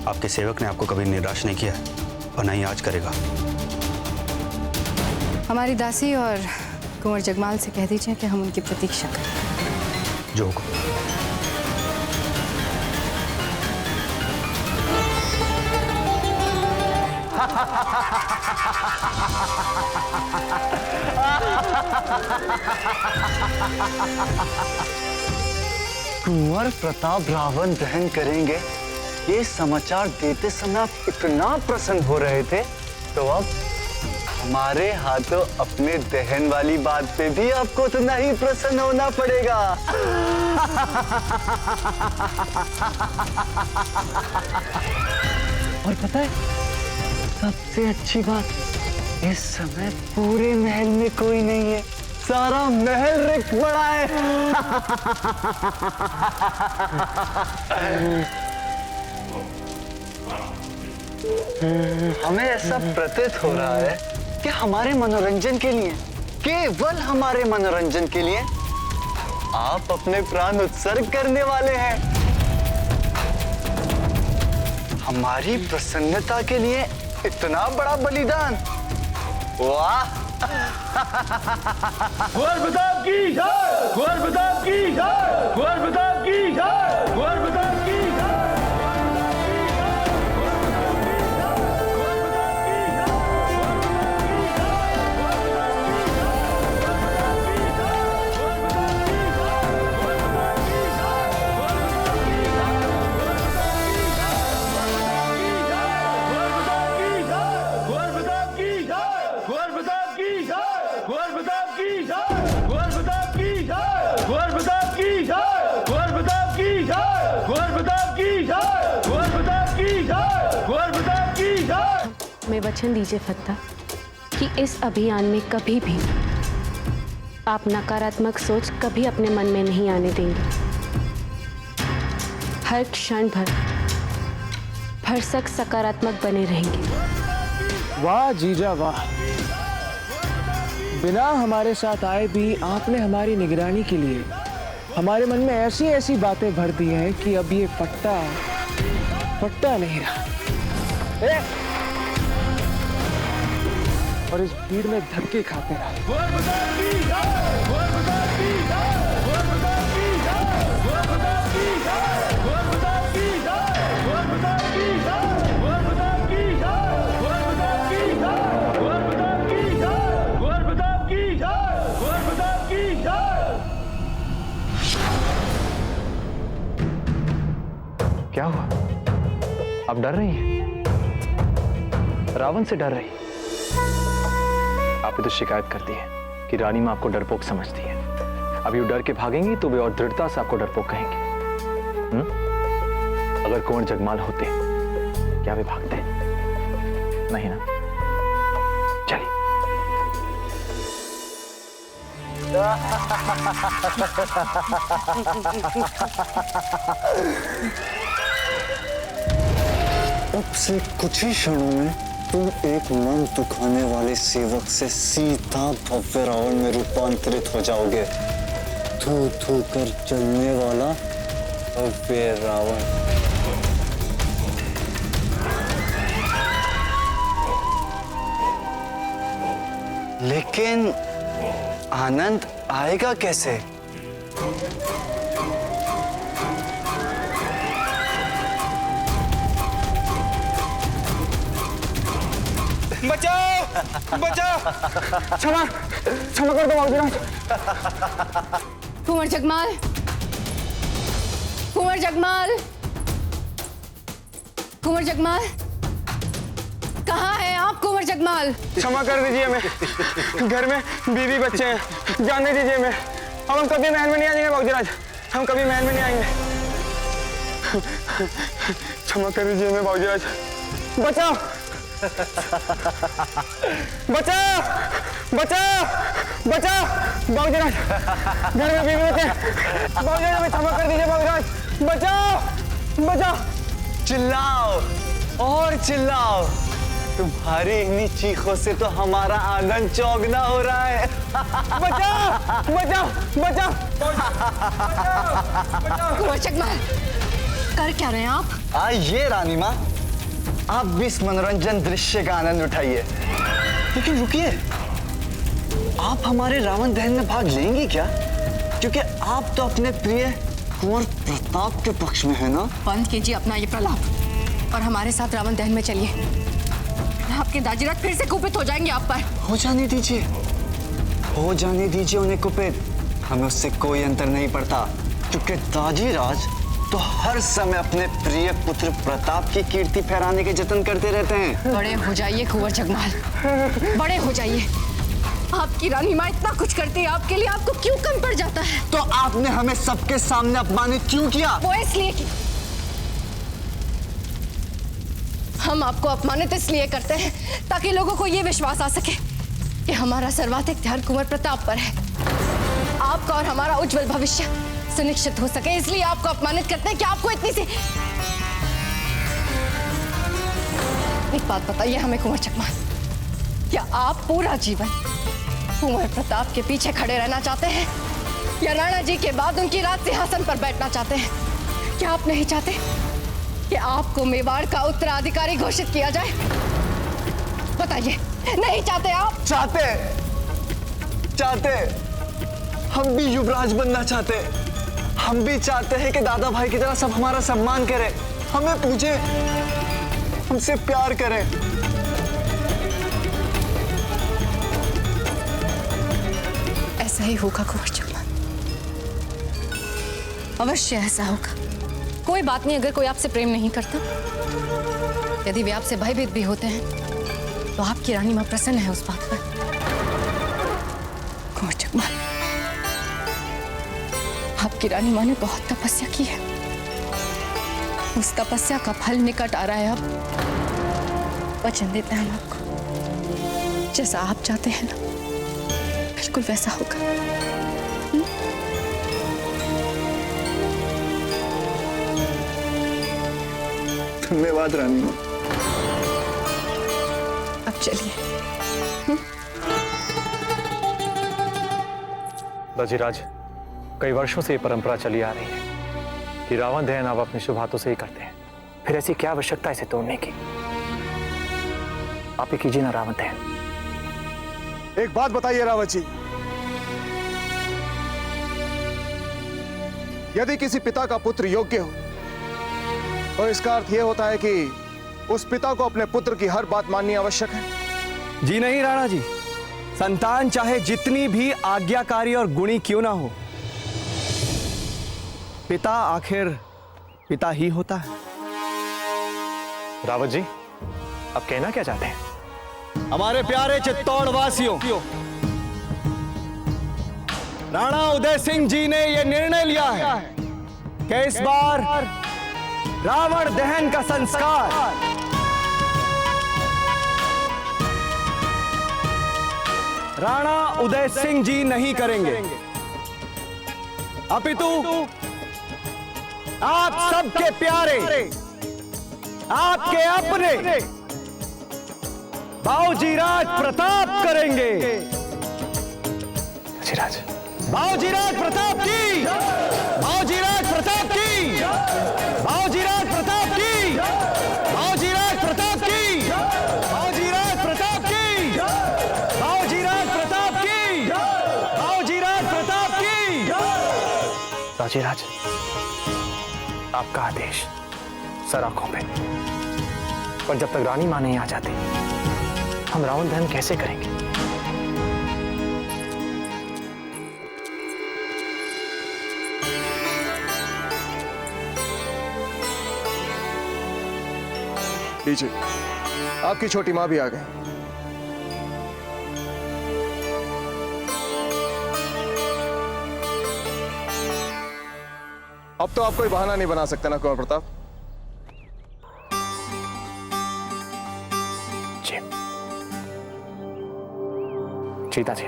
आपके सेवक ने आपको कभी निराश नहीं किया है और न ही आज करेगा। हमारी दासी और कुंवर जगमाल से कह दीजिए कि हम उनकी प्रतीक्षा करें। जो हुकुम। कुंवर प्रताप रावण दहन करेंगे, ये समाचार देते समय आप इतना प्रसन्न हो रहे थे, तो अब हमारे हाथों अपने दहन वाली बात पे भी आपको उतना ही प्रसन्न होना पड़ेगा। और पता है सबसे अच्छी बात, इस समय पूरे महल में कोई नहीं है, सारा महल रिक्त पड़ा है। हमें ऐसा प्रतीत हो रहा है कि हमारे मनोरंजन के लिए, केवल हमारे मनोरंजन के लिए आप अपने प्राण उत्सर्ग करने वाले हैं। हमारी प्रसन्नता के लिए इतना बड़ा बलिदान, वाह! कुंवर प्रताप की जय! कुंवर प्रताप की जय! कुंवर प्रताप की जय! कुंवर प्रताप की जय! हमें वचन दीजिए फत्ता कि इस अभियान में कभी भी आप नकारात्मक सोच कभी अपने मन में नहीं आने देंगे। हर क्षण भर भरसक सकारात्मक बने रहेंगे। वाह जीजा वाह! बिना हमारे साथ आए भी आपने हमारी निगरानी के लिए हमारे मन में ऐसी ऐसी बातें भर दी हैं कि अब ये पट्टा नहीं रहा और इस भीड़ में धक्के खाते रहा। क्या हुआ? आप डर रही हैं? रावण से डर रही? आपने तो शिकायत कर दी है कि रानी मां आपको डरपोक समझती है। अब ये डर के भागेंगी तो वे और दृढ़ता से आपको डरपोक कहेंगे। अगर कुंवर जगमाल होते क्या वे भागते? नहीं ना? चलिए। अब से कुछ ही क्षणों में तुम एक मन दुखाने वाले सेवक से सीधा भव्य रावण में रूपांतरित हो जाओगे। थू थू कर चलने वाला भव्य रावण। लेकिन आनंद आएगा कैसे? बचाओ! बचाओ! क्षमा कर दो बाबूजी। कुंवर जगमाल, कुंवर जगमाल, कुंवर जगमाल, कहाँ हैं आप कुंवर जगमाल? क्षमा कर दीजिए हमें, घर में बीवी बच्चे हैं, जाने दीजिए हमें। अब हम कभी महल में नहीं आएंगे बाबूजी, हम कभी महल में नहीं आएंगे। क्षमा कर दीजिए हमें बाबूजी। बचाओ! बचाओ! बचाओ! बचाओ! बाबूजी, घर में बीवी बच्चे हैं, बाबूजी हमें क्षमा कर दीजिए बाबूजी। बचाओ! बचाओ! चिल्लाओ और चिल्लाओ, तुम्हारी इन्हीं चीखों से तो हमारा आंगन चौगना हो रहा है। बचाओ! बचाओ! बचाओ! कुंवर जगमाल, कर क्या रहे हैं आप? आइए रानी माँ, आप भी इस मनोरंजन दृश्य का आनंद उठाइए। लेकिन रुकिए, आप हमारे रावण दहन में भाग लेंगी क्या? क्योंकि आप तो अपने प्रिय कुंवर प्रताप के पक्ष में है ना? बंद कीजिए अपना ये प्रलाप और हमारे साथ रावण दहन में चलिए। आपके दाजीराज फिर से कुपित हो जाएंगे आप पर। हो जाने दीजिए उन्हें कुपित। हमें उससे कोई अंतर नहीं पड़ता, क्योंकि दाजीराज तो हर समय अपने प्रिय पुत्र प्रताप की कीर्ति फहराने के जतन करते रहते हैं। बड़े हो जाइए कुंवर जगमाल, बड़े हो जाइए। आपकी रानी माँ इतना कुछ करती है आपके लिए, आपको क्यों कम पड़ जाता है? तो आपने हमें सबके सामने अपमानित क्यों किया? वो इसलिए कि हम आपको अपमानित इसलिए करते हैं ताकि लोगों को ये विश्वास आ सके कि हमारा सर्वाधिक ध्यान कुंवर प्रताप पर है। आपका और हमारा उज्जवल भविष्य सुनिश्चित हो सके, इसलिए आपको अपमानित करते हैं कि आपको इतनी सी। एक बात बताइए हमें कुंवर जगमाल, क्या आप पूरा जीवन कुंवर प्रताप के पीछे खड़े रहना चाहते हैं या राणा जी के बाद उनकी राज सिंहासन पर बैठना चाहते हैं? क्या आप नहीं चाहते कि आपको मेवाड़ का उत्तराधिकारी घोषित किया जाए? बताइए, नहीं चाहते आप? चाहते हम भी युवराज बनना चाहते। हम भी चाहते हैं कि दादा भाई की तरह सब हमारा सम्मान करें, हमें पूजे, हमसे प्यार करें। ऐसा ही होगा कुंवर जगमाल, अवश्य ऐसा होगा। कोई बात नहीं, अगर कोई आपसे प्रेम नहीं करता, यदि वे आपसे भयभीत भी होते हैं, तो आपकी रानी मां प्रसन्न है उस बात पर। कुंवर जगमाल, आपकी रानी मां ने बहुत तपस्या की है, उस तपस्या का फल निकट आ रहा है। अब वचन देते हैं हम आपको, जैसा आप चाहते हैं ना, बिल्कुल वैसा होगा। धन्यवाद रानी मां। अब चलिए। दजीराज, कई वर्षों से ये परंपरा चली आ रही है कि रावण दहन आप अपने शुभ हाथों से ही करते हैं, फिर ऐसी क्या आवश्यकता है इसे तोड़ने की? आप ही कीजिए ना रावण दहन। एक बात बताइए रावत जी, यदि किसी पिता का पुत्र योग्य हो तो इसका अर्थ यह होता है कि उस पिता को अपने पुत्र की हर बात माननी आवश्यक है। जी नहीं राणा जी, संतान चाहे जितनी भी आज्ञाकारी और गुणी क्यों ना हो, पिता आखिर पिता ही होता है। रावत जी, आप कहना क्या चाहते हैं? हमारे प्यारे चित्तौड़ वासियों, राणा उदय सिंह जी ने यह निर्णय लिया है कि इस बार रावण दहन का संस्कार राणा उदय सिंह जी नहीं करेंगे, अपितु आप सबके प्यारे, आपके अपने बाऊजीराज प्रताप करेंगे। दजीराज, बाऊजीराज प्रताप की, बाऊजीराज प्रताप की, बाऊजीराज प्रताप की, बाऊजीराज प्रताप की, बाऊजीराज प्रताप की, बाऊजीराज प्रताप की, बाऊजीराज प्रताप की। दजीराज, आपका आदेश सर आंखों पे, पर जब तक रानी मां नहीं आ जाती, हम रावण दहन कैसे करेंगे? लीजिए, आपकी छोटी मां भी आ गई। अब तो आप कोई बहाना नहीं बना सकते ना कुंवर प्रताप। जी, सीता जी,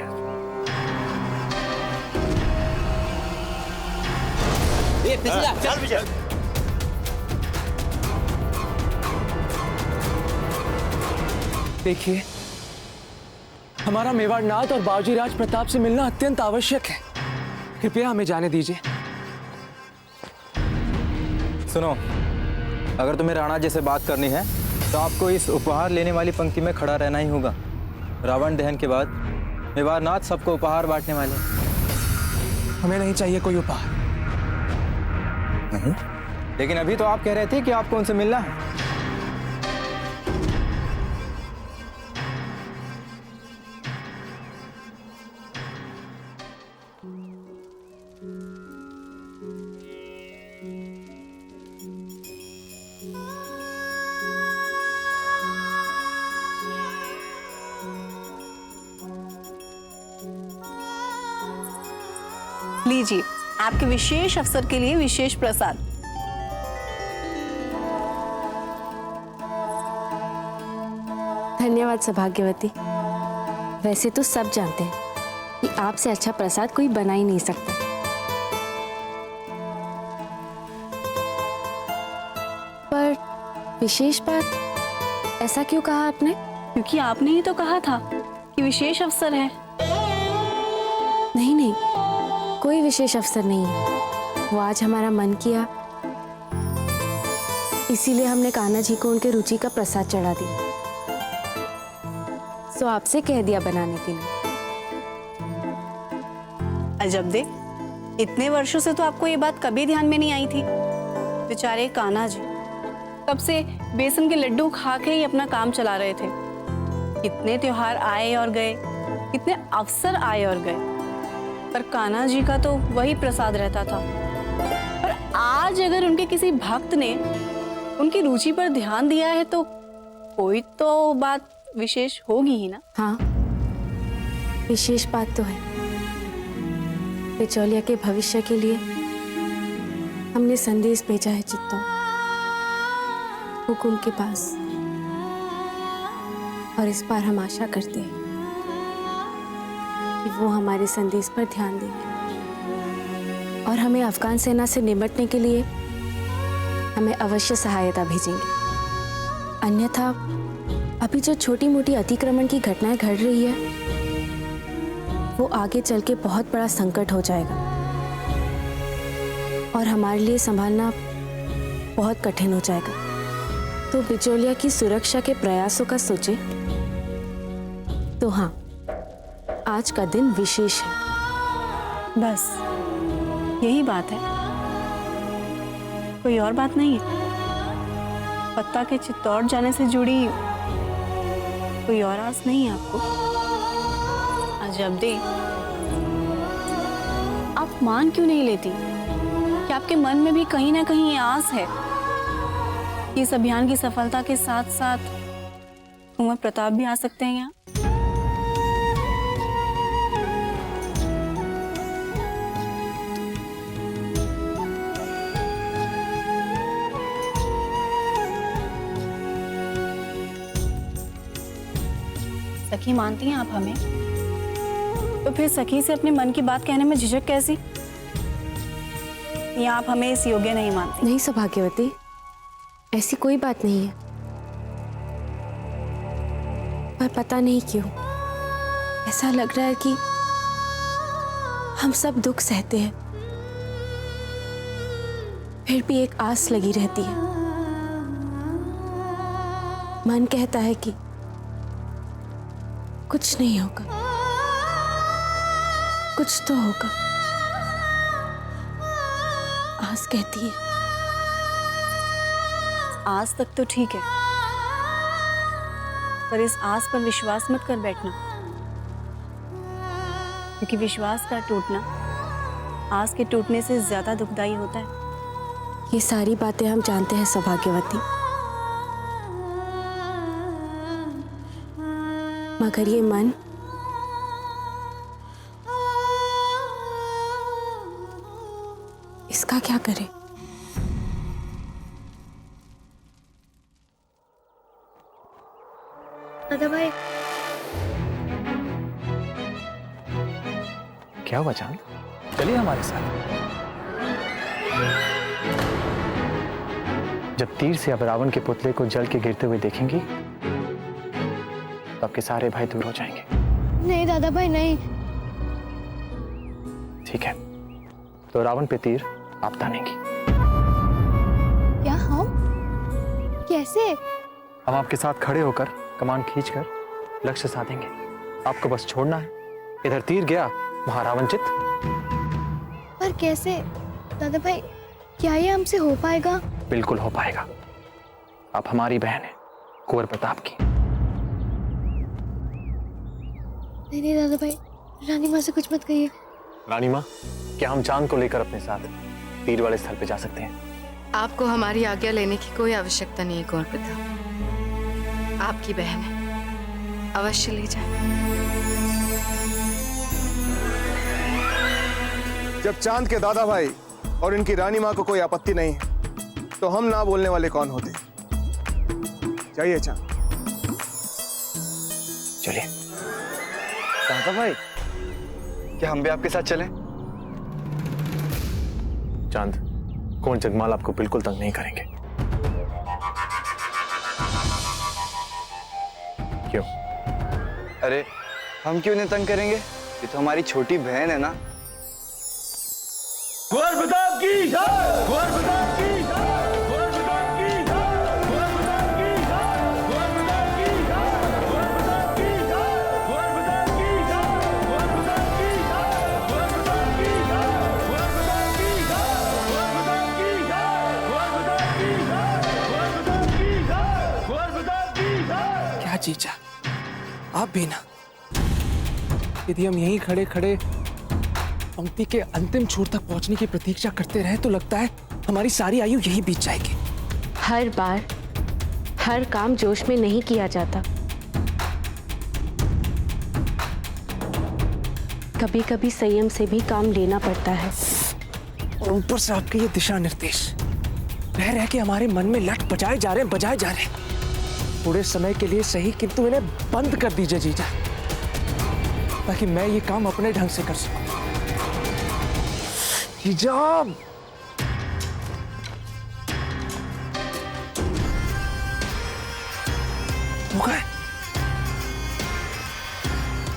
चल विजय। देखिए, हमारा मेवाड़नाथ और बावजीराज प्रताप से मिलना अत्यंत आवश्यक है। कृपया हमें जाने दीजिए। सुनो, अगर तुम्हें राणा जी से बात करनी है तो आपको इस उपहार लेने वाली पंक्ति में खड़ा रहना ही होगा। रावण दहन के बाद मेवाड़नाथ सबको उपहार बांटने वाले हैं। हमें नहीं चाहिए कोई उपहार। नहीं, लेकिन अभी तो आप कह रहे थे कि आपको उनसे मिलना है। लीजिए, आपके विशेष अवसर के लिए विशेष प्रसाद। धन्यवाद सौभाग्यवती। वैसे तो सब जानते हैं कि आपसे अच्छा प्रसाद कोई बना ही नहीं सकता। पर विशेष बात, ऐसा क्यों कहा आपने? क्योंकि आपने ही तो कहा था कि विशेष अवसर है। नहीं नहीं, कोई विशेष अवसर नहीं है। वो आज हमारा मन किया, इसीलिए हमने कान्हा जी को उनके रुचि का प्रसाद चढ़ा दिया। तो आपसे कह दिया बनाने के लिए। अजब दे, इतने वर्षों से तो आपको ये बात कभी ध्यान में नहीं आई थी। बेचारे कान्हा जी तब से बेसन के लड्डू खा के ही अपना काम चला रहे थे। कितने त्योहार आए और गए, कितने अवसर आए और गए, पर कान्हा जी का तो वही प्रसाद रहता था। पर आज अगर उनके किसी भक्त ने उनकी रुचि पर ध्यान दिया है तो कोई तो बात विशेष होगी ही ना। हाँ, विशेष बात तो है। बिचौलिया के भविष्य के लिए हमने संदेश भेजा है चित्तौड़ हुकुम के पास, और इस बार हम आशा करते हैं कि वो हमारे संदेश पर ध्यान देंगे और हमें अफगान सेना से निपटने के लिए हमें अवश्य सहायता भेजेंगे। अन्यथा अभी जो छोटी मोटी अतिक्रमण की घटनाएं घट रही है, वो आगे चल के बहुत बड़ा संकट हो जाएगा और हमारे लिए संभालना बहुत कठिन हो जाएगा। तो बिचौलिया की सुरक्षा के प्रयासों का सोचे तो हाँ, आज का दिन विशेष है। बस यही बात है, कोई और बात नहीं है। पत्ता के चित्तौड़ जाने से जुड़ी कोई और आस नहीं है आपको? अजब दे, आप मान क्यों नहीं लेती कि आपके मन में भी कहीं ना कहीं ये आस है कि इस अभियान की सफलता के साथ साथ कुंवर प्रताप भी आ सकते हैं यहाँ? सखी मानती हैं आप हमें, तो फिर सखी से अपने मन की बात कहने में झिझक कैसी? या आप हमें इस योग्य नहीं मानती? नहीं सौभाग्यवती, ऐसी कोई बात नहीं है। पर पता नहीं क्यों ऐसा लग रहा है कि हम सब दुख सहते हैं, फिर भी एक आस लगी रहती है। मन कहता है कि कुछ नहीं होगा, कुछ तो होगा। आस कहती है। आस तक तो ठीक है, पर इस आस पर विश्वास मत कर बैठना, क्योंकि विश्वास का टूटना आस के टूटने से ज्यादा दुखदाई होता है। ये सारी बातें हम जानते हैं सौभाग्यवती, मगर ये मन इसका क्या करे? दादा भाई, क्या हुआ चांद? चलिए हमारे साथ। जब तीर से अब रावण के पुतले को जल के गिरते हुए देखेंगी तो आपके सारे भय दूर हो जाएंगे। नहीं दादा भाई नहीं। ठीक है, तो रावण पे तीर आप तानेंगी। क्या हम? कैसे? हम आपके साथ खड़े होकर कमान खींचकर लक्ष्य साधेंगे। आपको बस छोड़ना है। इधर तीर गया, वहां रावण चित। पर कैसे दादा भाई, क्या ये हमसे हो पाएगा? बिल्कुल हो पाएगा। आप हमारी बहन है, कुंवर प्रताप की। नहीं नहीं दादा भाई, रानी माँ से कुछ मत कहिए। रानी माँ, क्या हम चांद को लेकर अपने साथ तीर वाले स्थल पे जा सकते हैं? आपको हमारी आज्ञा लेने की कोई आवश्यकता नहीं है कुंवर प्रताप। आपकी बहन है, अवश्य ले जाए। जब चांद के दादा भाई और इनकी रानी माँ को कोई आपत्ति नहीं है तो हम ना बोलने वाले कौन होते? जाइए चांद। चलिए। दादा भाई, क्या हम भी आपके साथ चलें? चांद, कुंवर जगमाल आपको बिल्कुल तंग नहीं करेंगे। क्यों? अरे हम क्यों नहीं तंग करेंगे? ये तो हमारी छोटी बहन है ना। कुंवर प्रताप की जय! कुंवर प्रताप की जय! कुंवर प्रताप की जय! कुंवर प्रताप की जय! कुंवर प्रताप की जय! कुंवर प्रताप की जय! कुंवर प्रताप की जय! कुंवर प्रताप की जय! कुंवर प्रताप की जय! कुंवर प्रताप की जय! कुंवर प्रताप की जय! कुंवर प्रताप की जय! कुंवर प्रताप की जय! कुंवर प्रताप की जय! क्या जीजा, आप भी ना? यदि हम यहीं खड़े खड़े पंक्ति के अंतिम छोर तक पहुंचने की प्रतीक्षा करते रहे तो लगता है हमारी सारी आयु यही बीत जाएगी। हर बार हर काम जोश में नहीं किया जाता। कभी कभी संयम से भी काम लेना पड़ता है। और ऊपर से आपके ये दिशा निर्देश रह रह के हमारे मन में लट बजाए जा रहे हैं। थोड़े समय के लिए सही, किंतु इन्हें बंद कर दीजिए जीजा, ताकि मैं ये काम अपने ढंग से कर सकूं। जीजा, हो गए?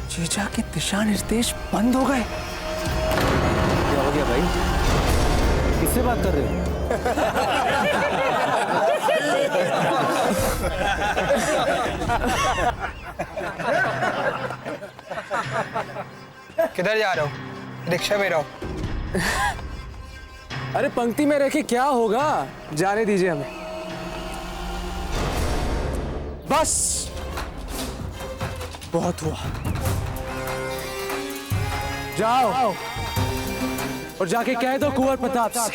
जीजा के दिशा निर्देश बंद हो गए। क्या हो गया भाई? किससे बात कर रहे हो? किधर जा रहे हो? रिक्शा में रहो। अरे पंक्ति में रह के क्या होगा, जाने दीजिए हमें। बस बहुत हुआ, जाओ और जाके कह दो कुंवर प्रताप से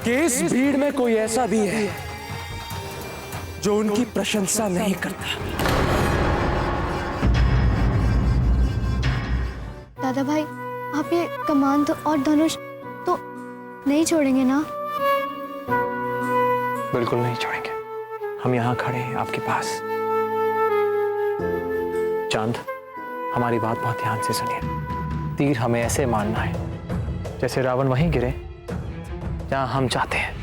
कि इस भीड़ में कोई ऐसा भी है जो उनकी प्रशंसा नहीं करता। दादा भाई, आप ये कमान तो और धनुष तो नहीं छोड़ेंगे ना? बिल्कुल नहीं छोड़ेंगे। हम यहाँ खड़े हैं आपके पास। चांद, हमारी बात बहुत ध्यान से सुनिए। तीर हमें ऐसे मारना है जैसे रावण वहीं गिरे जहां हम चाहते हैं,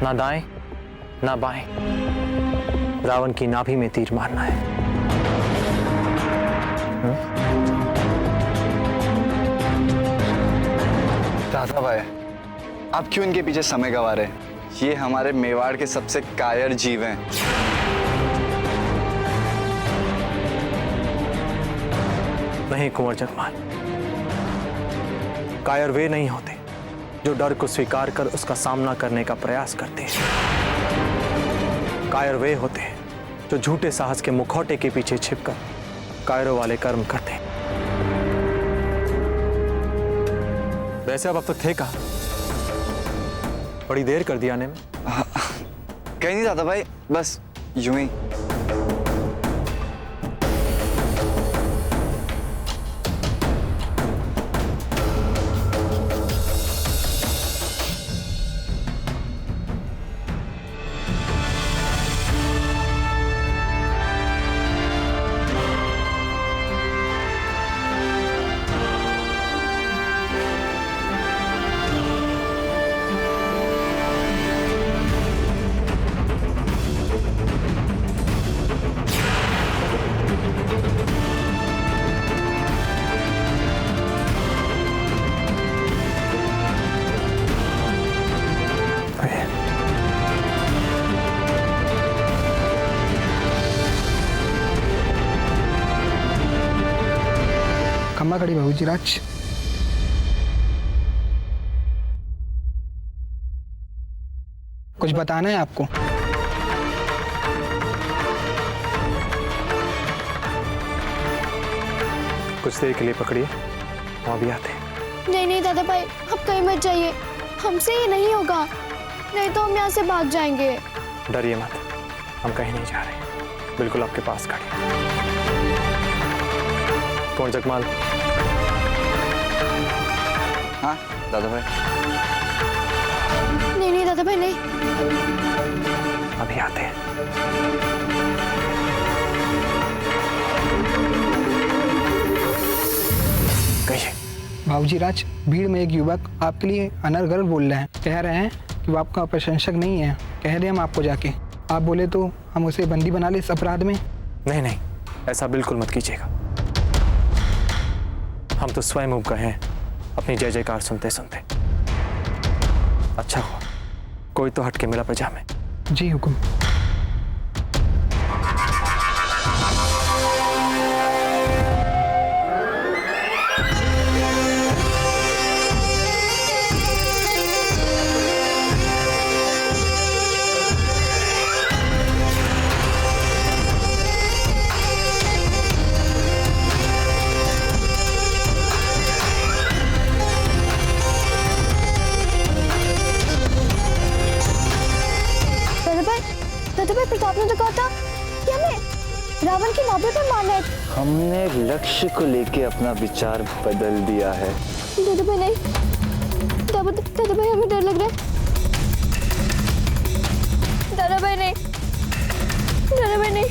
ना दाएं ना बाएं। रावण की नाभि में तीर मारना है। दादा भाई, आप क्यों इनके पीछे समय गंवा रहे हैं? ये हमारे मेवाड़ के सबसे कायर जीव हैं। नहीं कुंवर जगमाल, कायर वे नहीं होते जो डर को स्वीकार कर उसका सामना करने का प्रयास करते हैं। कायर वे होते हैं जो झूठे साहस के मुखौटे के पीछे छिपकर कायरों वाले कर्म करते हैं। वैसे अब तक थे कहाँ? बड़ी देर कर दी आने में। कहीं नहीं दादा भाई, बस यूं ही। खम्मा खड़ी बाबूजी राज। कुछ बताना है आपको? कुछ देर के लिए पकड़िए, हम अभी आते हैं। नहीं नहीं दादा भाई, आप कहीं मत जाइए, हमसे ये नहीं होगा, नहीं तो हम यहाँ से भाग जाएंगे। डरिए मत, हम कहीं नहीं जा रहे, बिल्कुल आपके पास खड़े। कुंवर जगमाल, हाँ दादा भाई। नहीं नहीं दादा भाई नहीं। अभी आते हैं। कहिए। बाबूजी राज, भीड़ में एक युवक आपके लिए अनर्गल बोल रहे हैं। कह रहे हैं कि वो आपका प्रशंसक नहीं है। कह रहे हैं हम आपको जाके, आप बोले तो हम उसे बंदी बना ले इस अपराध में। नहीं नहीं, ऐसा बिल्कुल मत कीजिएगा। हम तो स्वयं उब गए हैं अपनी जय जयकार सुनते सुनते। अच्छा हुआ कोई तो हटके मिला प्रजा में। जी हुकुम। प्रताप ने तो कहा था कि हमें रावण के माथे पर मारना है। हमने लक्ष्य को लेके अपना विचार बदल दिया है। दादा भाई नहीं, दादा भाई हमें डर लग रहा है। दादा भाई नहीं, दादा भाई नहीं।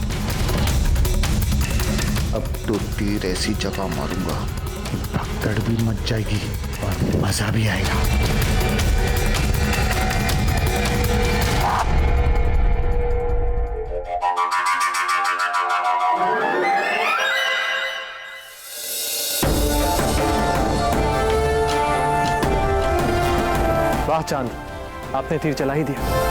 अब तो तीर ऐसी जगह मारूंगा कि भगदड़ भी मच जाएगी और मजा भी आएगा। वाह चांद, आपने तीर चला ही दिया।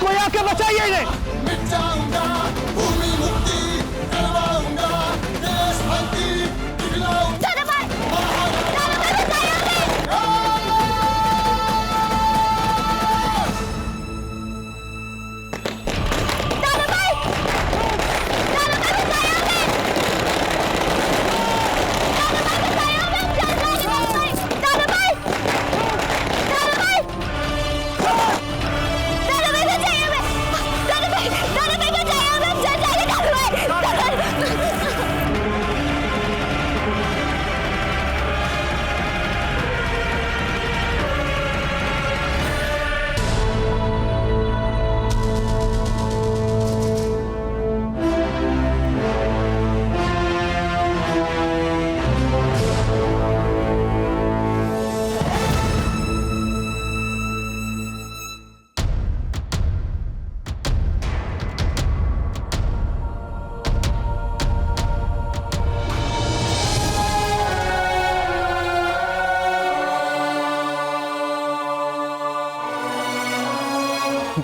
कोई आके बचाइए इन्हें।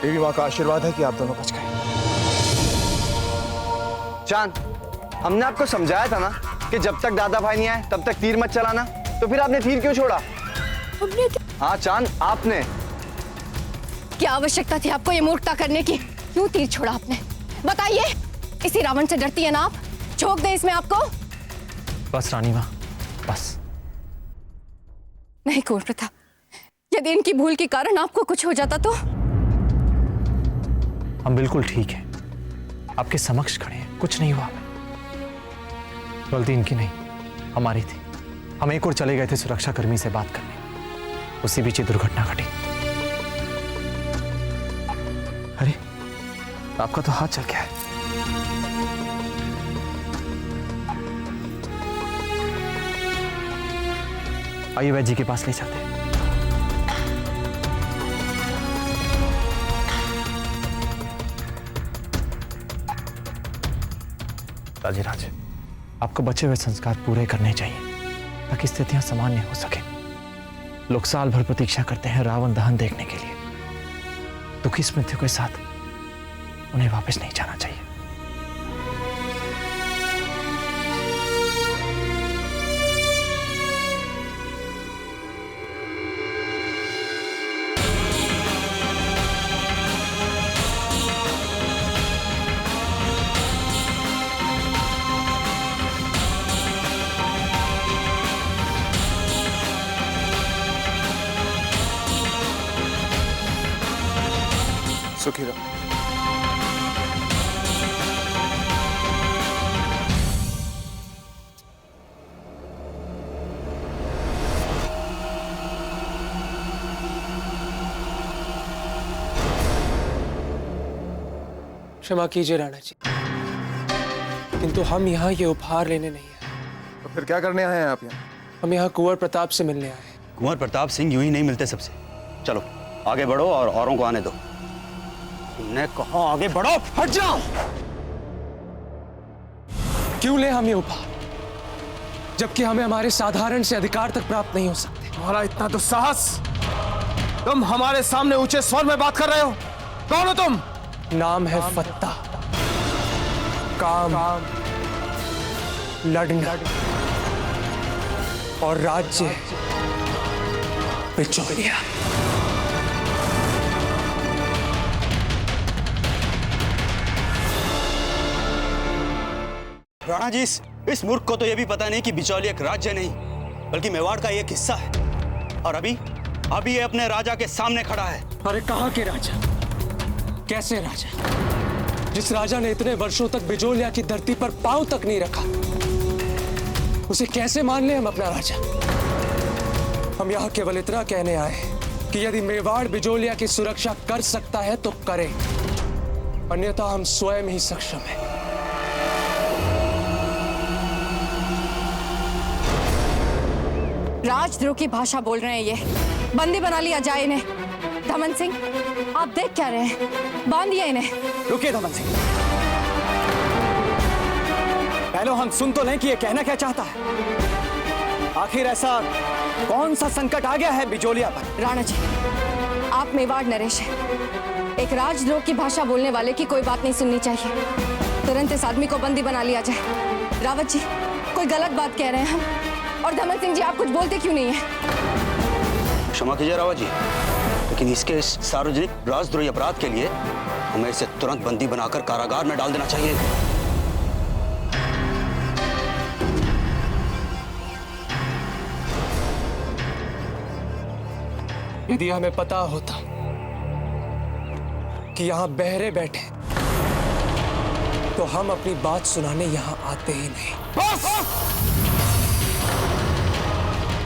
देवी माँ का आशीर्वाद है कि आप दोनों बच गए। चांद, हमने आपको समझाया था ना कि जब तक दादा भाई नहीं आए तब तक तीर मत चलाना, तो फिर आपने तीर क्यों छोड़ा? हमने हाँ चांद, आपने। क्या आवश्यकता थी आपको ये मूर्खता करने की? क्यों तीर छोड़ा आपने? बताइए। इसी रावण से डरती है ना आप, झोंक दे इसमें आपको। बस रानी माँ, बस। नहीं कुंवर प्रताप, यदि इनकी भूल के कारण आपको कुछ हो जाता तो? हम बिल्कुल ठीक हैं, आपके समक्ष खड़े हैं, कुछ नहीं हुआ हमें। गलती इनकी नहीं, हमारी थी। हम एक और चले गए थे सुरक्षा कर्मी से बात करने, उसी बीच ये दुर्घटना घटी। अरे आपका तो हाथ चल गया है। आइए वैद्य जी के पास ले जाते हैं। राजीराज, आपको बचे हुए संस्कार पूरे करने चाहिए ताकि स्थितियां सामान्य हो सके। लोग साल भर प्रतीक्षा करते हैं रावण दहन देखने के लिए। दुखी स्मृतियों के साथ उन्हें वापस नहीं जाना चाहिए। सुखी रहो। क्षमा कीजिए राणा जी, किंतु हम यहाँ ये उपहार लेने नहीं आए। तो फिर क्या करने आए हैं आप यहाँ? हम यहाँ कुंवर प्रताप से मिलने आए हैं। कुंवर प्रताप सिंह यूं ही नहीं मिलते सबसे। चलो आगे बढ़ो और औरों को आने दो। तुमने कहा आगे बढ़ो। हट जाओ। क्यों ले हम ये उपहार, जबकि हमें हमारे साधारण से अधिकार तक प्राप्त नहीं हो सकते? तुम्हारा इतना तो साहस, तुम हमारे सामने ऊंचे स्वर में बात कर रहे हो? कौन हो तुम? नाम है फत्ता। काम, लड़ना और राज्य बिचौलिया। राणा जी, इस मूर्ख को तो यह भी पता नहीं कि बिचौलिया एक राज्य नहीं बल्कि मेवाड़ का एक हिस्सा है। और अभी ये अपने राजा के सामने खड़ा है। अरे कहाँ के राजा? कैसे राजा? जिस राजा ने इतने वर्षों तक बिजोलिया की धरती पर पांव तक नहीं रखा, उसे कैसे मान ले हम अपना राजा? हम यहाँ केवल इतना कहने आए कि यदि मेवाड़ बिजोलिया की सुरक्षा कर सकता है तो करे, अन्यथा हम स्वयं ही सक्षम हैं। राजद्रोह की भाषा बोल रहे हैं ये। बंदी बना लिया जाए इन्हें। धमन सिंह, आप देख क्या रहे हैं? बांधिए इन्हें। रुकिए धमन सिंह, पहले हम सुन तो लें कि ये कहना क्या चाहता है। आखिर ऐसा कौन सा संकट आ गया है बिजोलिया पर? राणा जी, आप मेवाड़ नरेश हैं। एक राजद्रोह की भाषा बोलने वाले की कोई बात नहीं सुननी चाहिए। तुरंत इस आदमी को बंदी बना लिया जाए। रावत जी, कोई गलत बात कह रहे हैं हम। और धमन सिंह जी, आप कुछ बोलते क्यों नहीं है? क्षमा कीजिए रावत जी, लेकिन इसके इस सार्वजनिक राजद्रोही अपराध के लिए हमें इसे तुरंत बंदी बनाकर कारागार में डाल देना चाहिए। यदि हमें पता होता कि यहाँ बहरे बैठे तो हम अपनी बात सुनाने यहाँ आते ही नहीं। बस!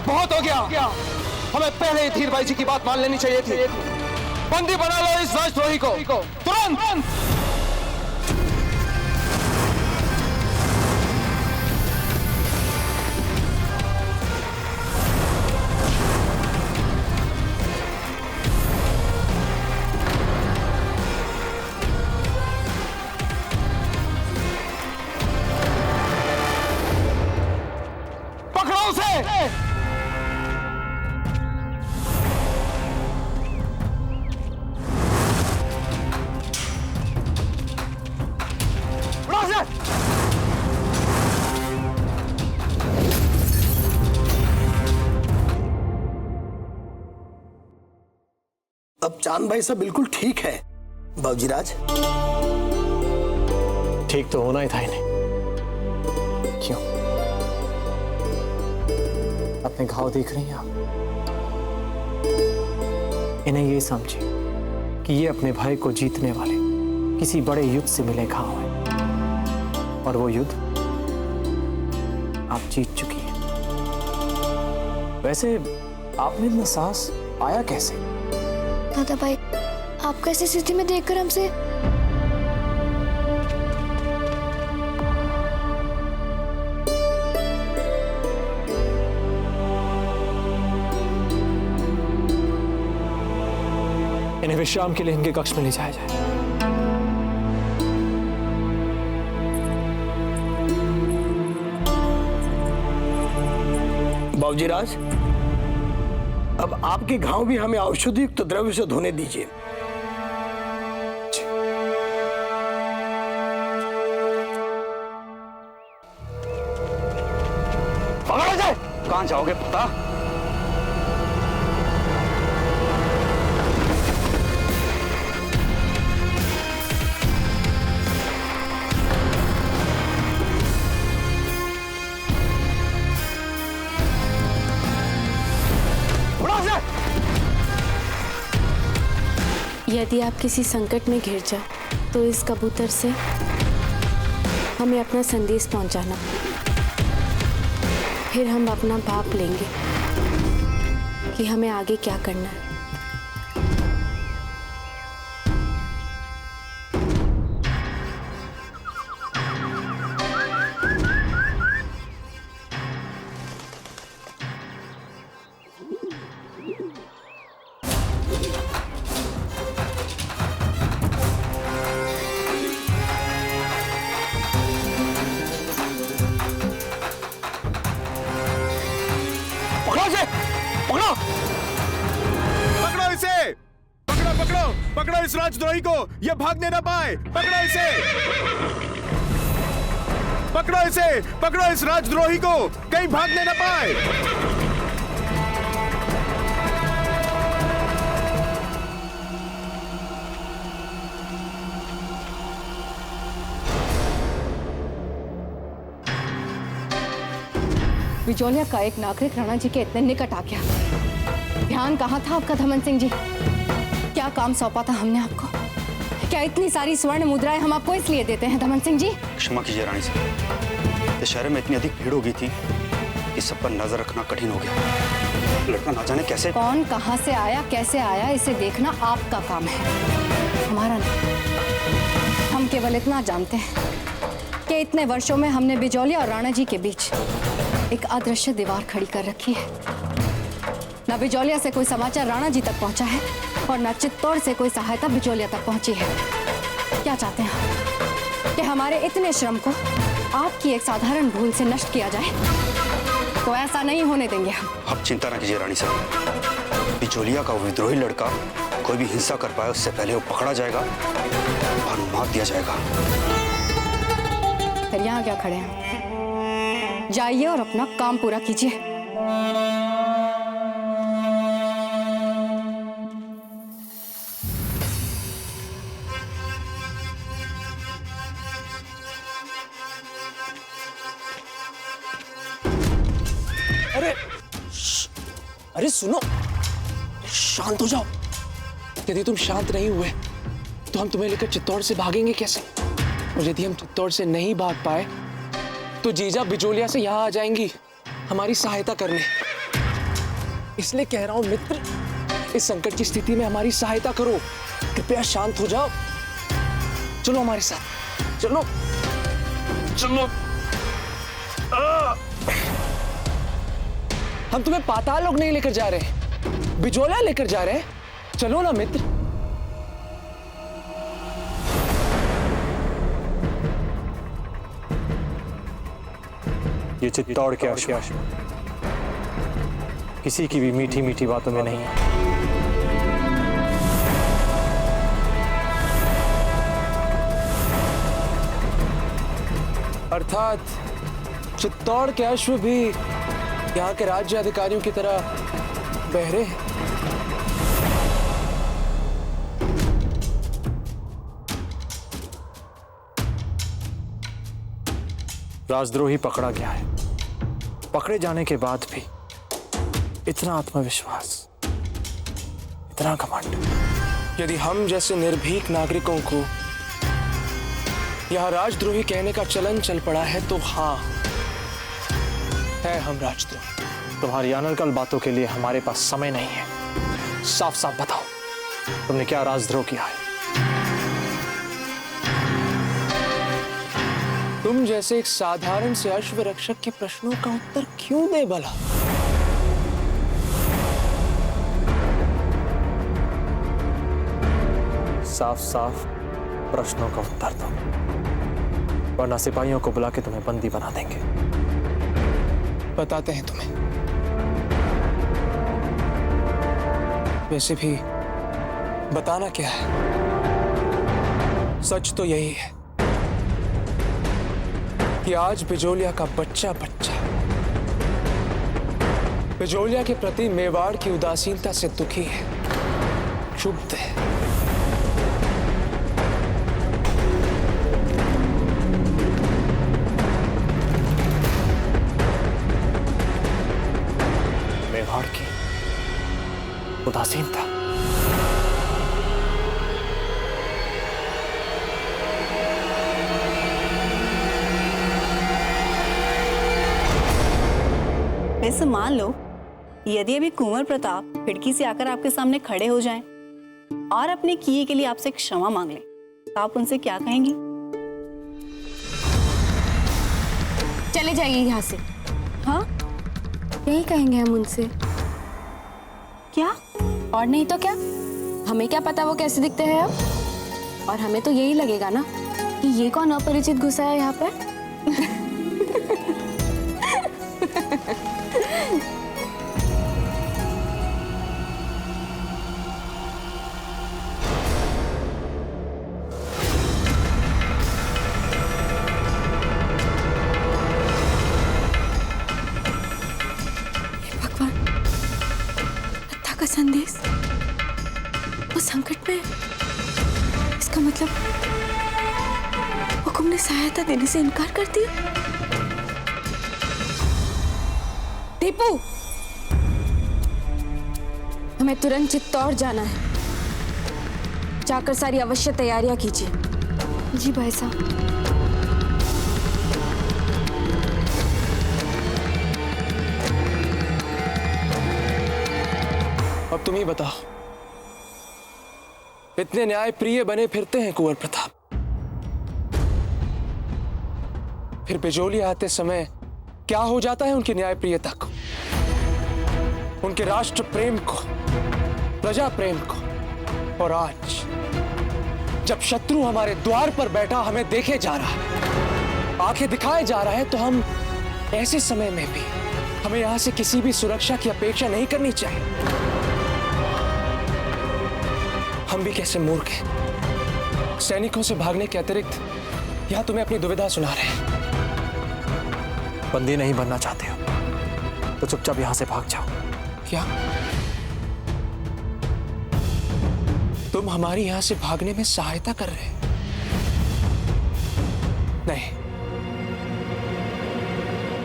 बहुत हो गया। हमें पहले ही धीर भाई जी की बात मान लेनी चाहिए थी। बंदी बना लो इस राजद्रोही को तुरंत। पकड़ो उसे। अब चांद भाई सब बिल्कुल ठीक है बाबूजीराज। ठीक तो होना ही था इन्हें। क्यों? अपने घाव देख रही हैं आप? इन्हें ये समझिए कि ये अपने भाई को जीतने वाले किसी बड़े युद्ध से मिले घाव है, और वो युद्ध आप जीत चुकी हैं। वैसे आपने इतना साहस पाया कैसे? दादा भाई, आपको ऐसी स्थिति में देखकर हमसे इन्हें विश्राम के लिए इनके कक्ष में ले जाया जाए। बाबूजी राज, अब आपके घाव भी हमें औषधि युक्त द्रव्य से धोने दीजिए। पकड़ो जाए। कहां जाओगे पता? यदि आप किसी संकट में घिर जाए तो इस कबूतर से हमें अपना संदेश पहुंचाना, फिर हम अपना भाप लेंगे कि हमें आगे क्या करना है। पकड़ो इसे! पकड़ो पकड़ो पकड़ो इस राजद्रोही को, ये भागने ना पाए। पकड़ो इसे! पकड़ो इसे! पकड़ो इस राजद्रोही को, कहीं भागने ना पाए। बिजोलिया का एक नागरिक राणा जी के इतने निकट आ गया। ध्यान कहाँ था आपका धमन सिंह जी? क्या काम सौंपा था हमने आपको? क्या इतनी सारी स्वर्ण मुद्राएं हम आपको इसलिए देते हैं धमन सिंह जी? क्षमा कीजिए रानी साहब, इस शहर में इतनी अधिक भीड़ हो गई थी कि सब पर नजर रखना कठिन हो गया। लड़का ना जाने कैसे, कौन कहाँ से आया, कैसे आया, इसे देखना आपका काम है, हमारा नहीं। हम केवल इतना जानते हैं कि इतने वर्षों में हमने बिजोलिया और राणा जी के बीच एक अदृश्य दीवार खड़ी कर रखी है। न बिजोलिया से कोई समाचार राणा जी तक पहुंचा है और न चित्तौड़ से कोई सहायता बिजोलिया तक पहुंची है। क्या चाहते हैं कि हमारे इतने श्रम को आपकी एक साधारण भूल से नष्ट किया जाए? तो ऐसा नहीं होने देंगे हम। आप चिंता न कीजिए रानी साहब, बिजोलिया का विद्रोही लड़का कोई भी हिंसा कर पाए उससे पहले वो पकड़ा जाएगा और मार दिया जाएगा। फिर यहाँ क्या खड़े हैं? जाइए और अपना काम पूरा कीजिए। अरे सुनो, शांत हो जाओ। यदि तुम शांत नहीं हुए तो हम तुम्हें लेकर चित्तौड़ से भागेंगे कैसे? और यदि हम चित्तौड़ से नहीं भाग पाए तो जीजा बिजोलिया से यहाँ आ जाएंगी हमारी सहायता करने। इसलिए कह रहा हूं मित्र, इस संकट की स्थिति में हमारी सहायता करो। कृपया शांत हो जाओ। चलो हमारे साथ, चलो चलो। हम तुम्हें पाताल लोग नहीं लेकर जा रहे, बिजोलिया लेकर जा रहे हैं। चलो ना मित्र। ये चित्तौड़ के अश्व किसी की भी मीठी मीठी बातों में नहीं है। अर्थात चित्तौड़ के अश्व भी यहाँ के राज्य अधिकारियों की तरह बहरे हैं। राजद्रोही पकड़ा गया है। पकड़े जाने के बाद भी इतना आत्मविश्वास, इतना घमंड। यदि हम जैसे निर्भीक नागरिकों को यहाँ राजद्रोही कहने का चलन चल पड़ा है तो हाँ, है हम राजद्रोही। तुम्हारी अनर्गल बातों के लिए हमारे पास समय नहीं है। साफ साफ बताओ, तुमने क्या राजद्रोह किया है? तुम जैसे एक साधारण से अश्व रक्षक के प्रश्नों का उत्तर क्यों दे भला? साफ साफ प्रश्नों का उत्तर दो, वरना सिपाहियों को बुला के तुम्हें बंदी बना देंगे। बताते हैं तुम्हें। वैसे भी बताना क्या है, सच तो यही है कि आज बिजोलिया का बच्चा बिजोलिया के प्रति मेवाड़ की उदासीनता से दुखी है, क्षुब्ध है। मेवाड़ की उदासीनता? वैसे मान लो यदि अभी कुंवर प्रताप खिड़की से आकर आपके सामने खड़े हो जाएं और अपने किए के लिए आपसे क्षमा मांग लें, तो आप उनसे क्या कहेंगी? चले जाइए यहाँ से। हाँ, यही कहेंगे हम उनसे। क्या? और नहीं तो क्या, हमें क्या पता वो कैसे दिखते हैं अब। और हमें तो यही लगेगा ना कि ये कौन अपरिचित घुसा है यहाँ पर। का संदेश वो संकट में है। इसका मतलब हुकुम ने सहायता देने से इनकार कर दिया। दीपू, हमें तुरंत चित्तौड़ जाना है। जाकर सारी अवश्य तैयारियां कीजिए। जी भाई साहब। अब तुम ही बताओ, इतने न्याय प्रिय बने फिरते हैं कुंवर प्रताप, फिर बिजोलिया आते समय क्या हो जाता है उनकी न्याय प्रियता को, उनके राष्ट्र प्रेम को, प्रजा प्रेम को। और आज जब शत्रु हमारे द्वार पर बैठा हमें देखे जा रहा है, आंखें दिखाए जा रहा है, तो हम ऐसे समय में भी हमें यहां से किसी भी सुरक्षा की अपेक्षा नहीं करनी चाहिए। हम भी कैसे मूर्ख हैं, सैनिकों से भागने के अतिरिक्त यहां तुम्हें अपनी दुविधा सुना रहे हैं। बंदी नहीं बनना चाहते हो तो चुपचाप यहां से भाग जाओ। क्या तुम हमारी यहां से भागने में सहायता कर रहे हैं? नहीं,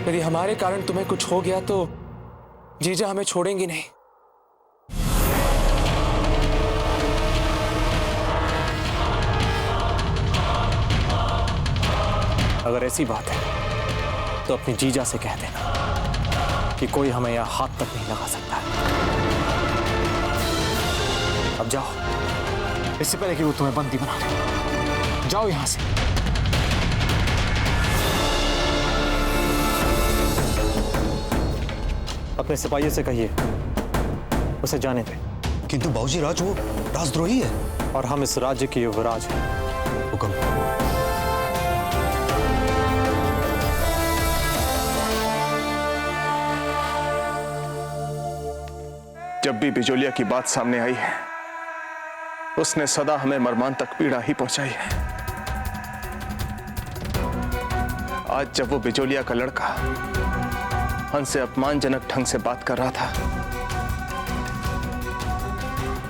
यदि हमारे कारण तुम्हें कुछ हो गया तो जीजा हमें छोड़ेंगी नहीं। अगर ऐसी बात है तो अपनी जीजा से कह देना कि कोई हमें यहां हाथ तक नहीं लगा सकता है। अब जाओ, इससे पहले कि वो तुम्हें बंदी बना ले। जाओ यहां से। अपने सिपाहियों से कहिए उसे जाने दे। किंतु बाबूजी राज वो राजद्रोही है और हम इस राज्य के युवराज हैं। हुक्म। जब भी बिजोलिया की बात सामने आई है, उसने सदा हमें मर्मांतक पीड़ा ही पहुंचाई है। आज जब वो बिजोलिया का लड़का हमसे अपमानजनक ढंग से बात कर रहा था,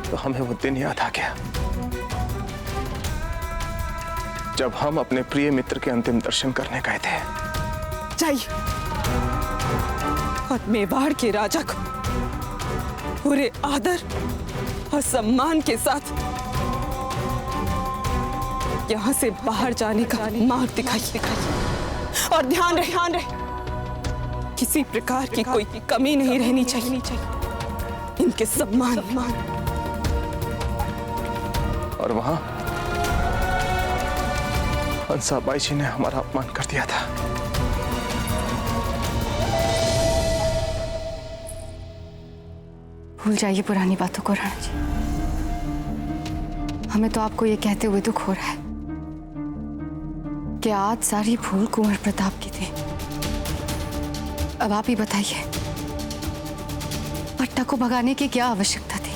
तो हमें वो दिन याद आ गया जब हम अपने प्रिय मित्र के अंतिम दर्शन करने गए थे। जाइए और मेवाड़ के राजा को पूरे आदर और सम्मान के साथ यहाँ से बाहर जाने का मार्ग दिखाइए। और ध्यान रहे किसी प्रकार की कोई कमी नहीं रहनी चाहिए इनके सम्मान। और वहां हंसाबाई जी ने हमारा अपमान कर दिया था। भूल जाइए पुरानी बातों को राणा जी। हमें तो आपको ये कहते हुए दुख हो रहा है कि आज सारी भूल कुंवर प्रताप की थी। अब आप ही बताइए, पट्टा को भगाने की क्या आवश्यकता थी?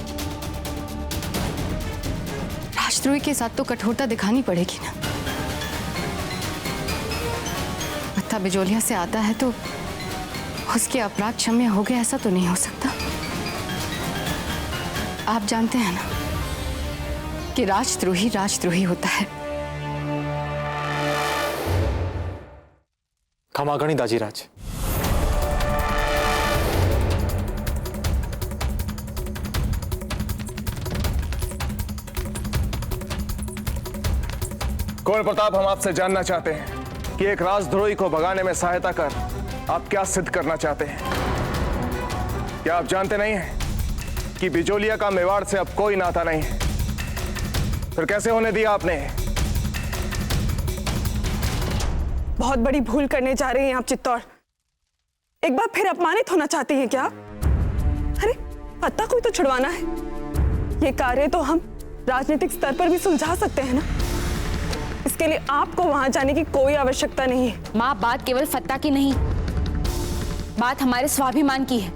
राजद्रोही के साथ तो कठोरता दिखानी पड़ेगी ना। पत्ता बिजोलिया से आता है तो उसके अपराध क्षम्य हो गए, ऐसा तो नहीं हो सकता। आप जानते हैं ना कि राजद्रोही होता है। खमागणी दाजीराज। कुंवर प्रताप, हम आपसे जानना चाहते हैं कि एक राजद्रोही को भगाने में सहायता कर आप क्या सिद्ध करना चाहते हैं? क्या आप जानते नहीं हैं कि बिजोलिया का मेवाड़ से अब कोई नाता नहीं है? फिर कैसे होने दिया आपने? बहुत बड़ी भूल करने जा रही हैं आप चित्तौड़। एक बार फिर अपमानित होना चाहती हैं क्या? अरे पत्ता कोई तो छुड़वाना है। ये कार्य तो हम राजनीतिक स्तर पर भी सुलझा सकते हैं ना। इसके लिए आपको वहां जाने की कोई आवश्यकता नहीं है। माँ, बात केवल फत्ता की नहीं, बात हमारे स्वाभिमान की है।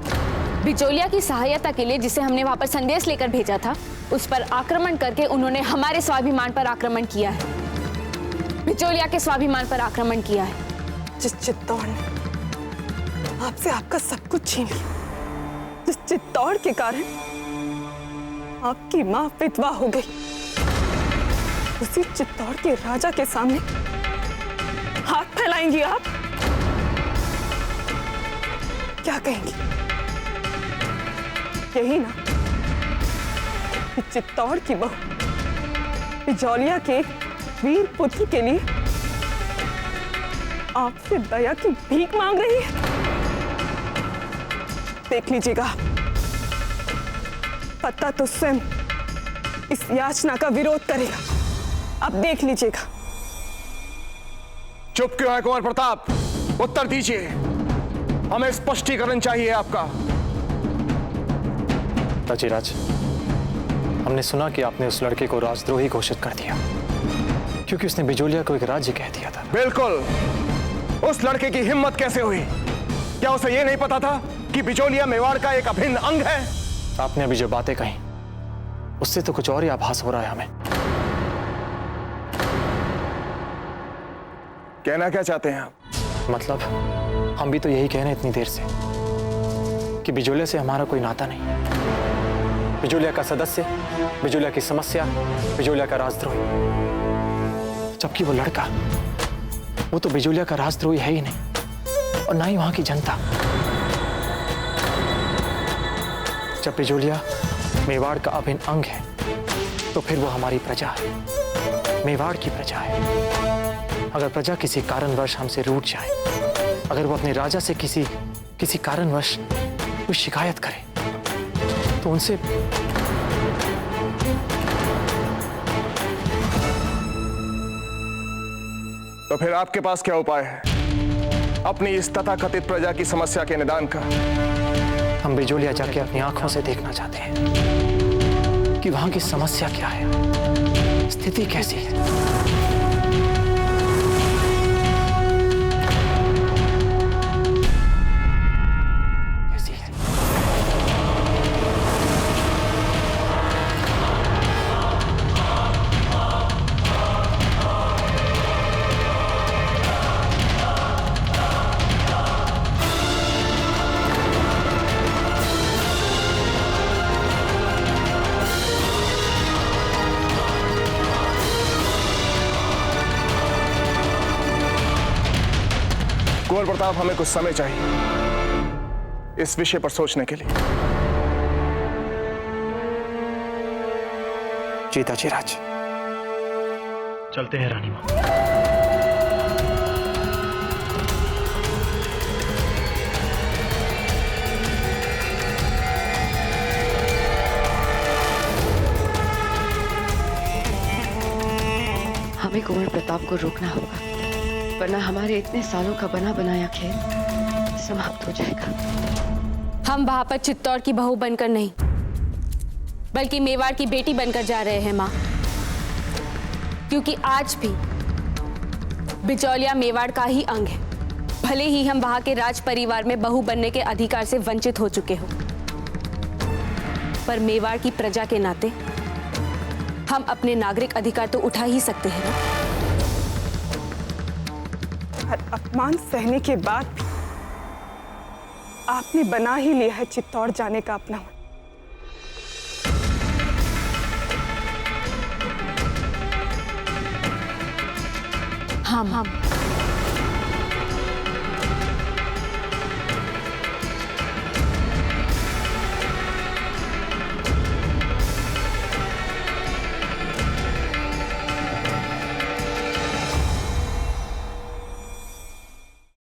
बिजोलिया की सहायता के लिए जिसे हमने वहां पर संदेश लेकर भेजा था, उस पर आक्रमण करके उन्होंने हमारे स्वाभिमान पर आक्रमण किया है। बिजोलिया के स्वाभिमान पर आक्रमण किया है। जिस चित्तौड़ ने आपसे आपका सब कुछ छीन लिया, जिस चित्तौड़ के कारण आपकी मां विधवा हो गई, उसी चित्तौड़ के राजा के सामने हाथ फैलाएंगी आप? क्या कहेंगी? यही ना कि चित्तौड़ की बहू बिजोलिया के वीर पुत्र के लिए आपसे दया की भीख मांग रही है। देख लीजिएगा, पत्ता तो स्वयं इस याचना का विरोध करेगा। अब देख लीजिएगा। चुप क्यों है कुंवर प्रताप? उत्तर दीजिए, हमें स्पष्टीकरण चाहिए आपका। दाजीराज, हमने सुना कि आपने उस लड़के को राजद्रोही घोषित कर दिया क्योंकि उसने बिजोलिया को एक राज्य कह दिया था। बिल्कुल। उस लड़के की हिम्मत कैसे हुई? क्या उसे यह नहीं पता था कि बिजोलिया मेवाड़ का एक अभिन्न अंग है? आपने अभी जो बातें कही उससे तो कुछ और ही आभास हो रहा है हमें। कहना क्या चाहते हैं आप? मतलब हम भी तो यही कह रहे हैं इतनी देर से कि बिजोलिया से हमारा कोई नाता नहीं। बिजोलिया का सदस्य, बिजोलिया की समस्या, बिजोलिया का राजद्रोही, जबकि वो लड़का, वो तो बिजोलिया का राजद्रोही है ही नहीं और ना ही वहां की जनता। जब बिजोलिया मेवाड़ का अभिन्न अंग है तो फिर वो हमारी प्रजा है, मेवाड़ की प्रजा है। अगर प्रजा किसी कारणवश हमसे रूठ जाए, अगर वो अपने राजा से किसी कारणवश कोई शिकायत करे तो उनसे तो फिर आपके पास क्या उपाय है अपनी इस तथाकथित प्रजा की समस्या के निदान का? हम बिजोलिया जाके अपनी आंखों से देखना चाहते हैं कि वहां की समस्या क्या है, स्थिति कैसी है। कुंवर प्रताप, हमें कुछ समय चाहिए इस विषय पर सोचने के लिए। जीता जी राज। चलते हैं रानी माँ। हमें कुंवर प्रताप को रोकना होगा, वरना हमारे इतने सालों का बना बनाया खेल समाप्त हो जाएगा। हम वहां पर चित्तौड़ की बहू बनकर नहीं, बल्कि मेवाड़ की बेटी बनकर जा रहे हैं माँ। क्योंकि आज भी बिचौलिया मेवाड़ का ही अंग है, भले ही हम वहां के राज परिवार में बहू बनने के अधिकार से वंचित हो चुके हो, पर मेवाड़ की प्रजा के नाते हम अपने नागरिक अधिकार तो उठा ही सकते हैं ना। और अपमान सहने के बाद भी आपने बना ही लिया है चित्तौड़ जाने का अपना मन। हम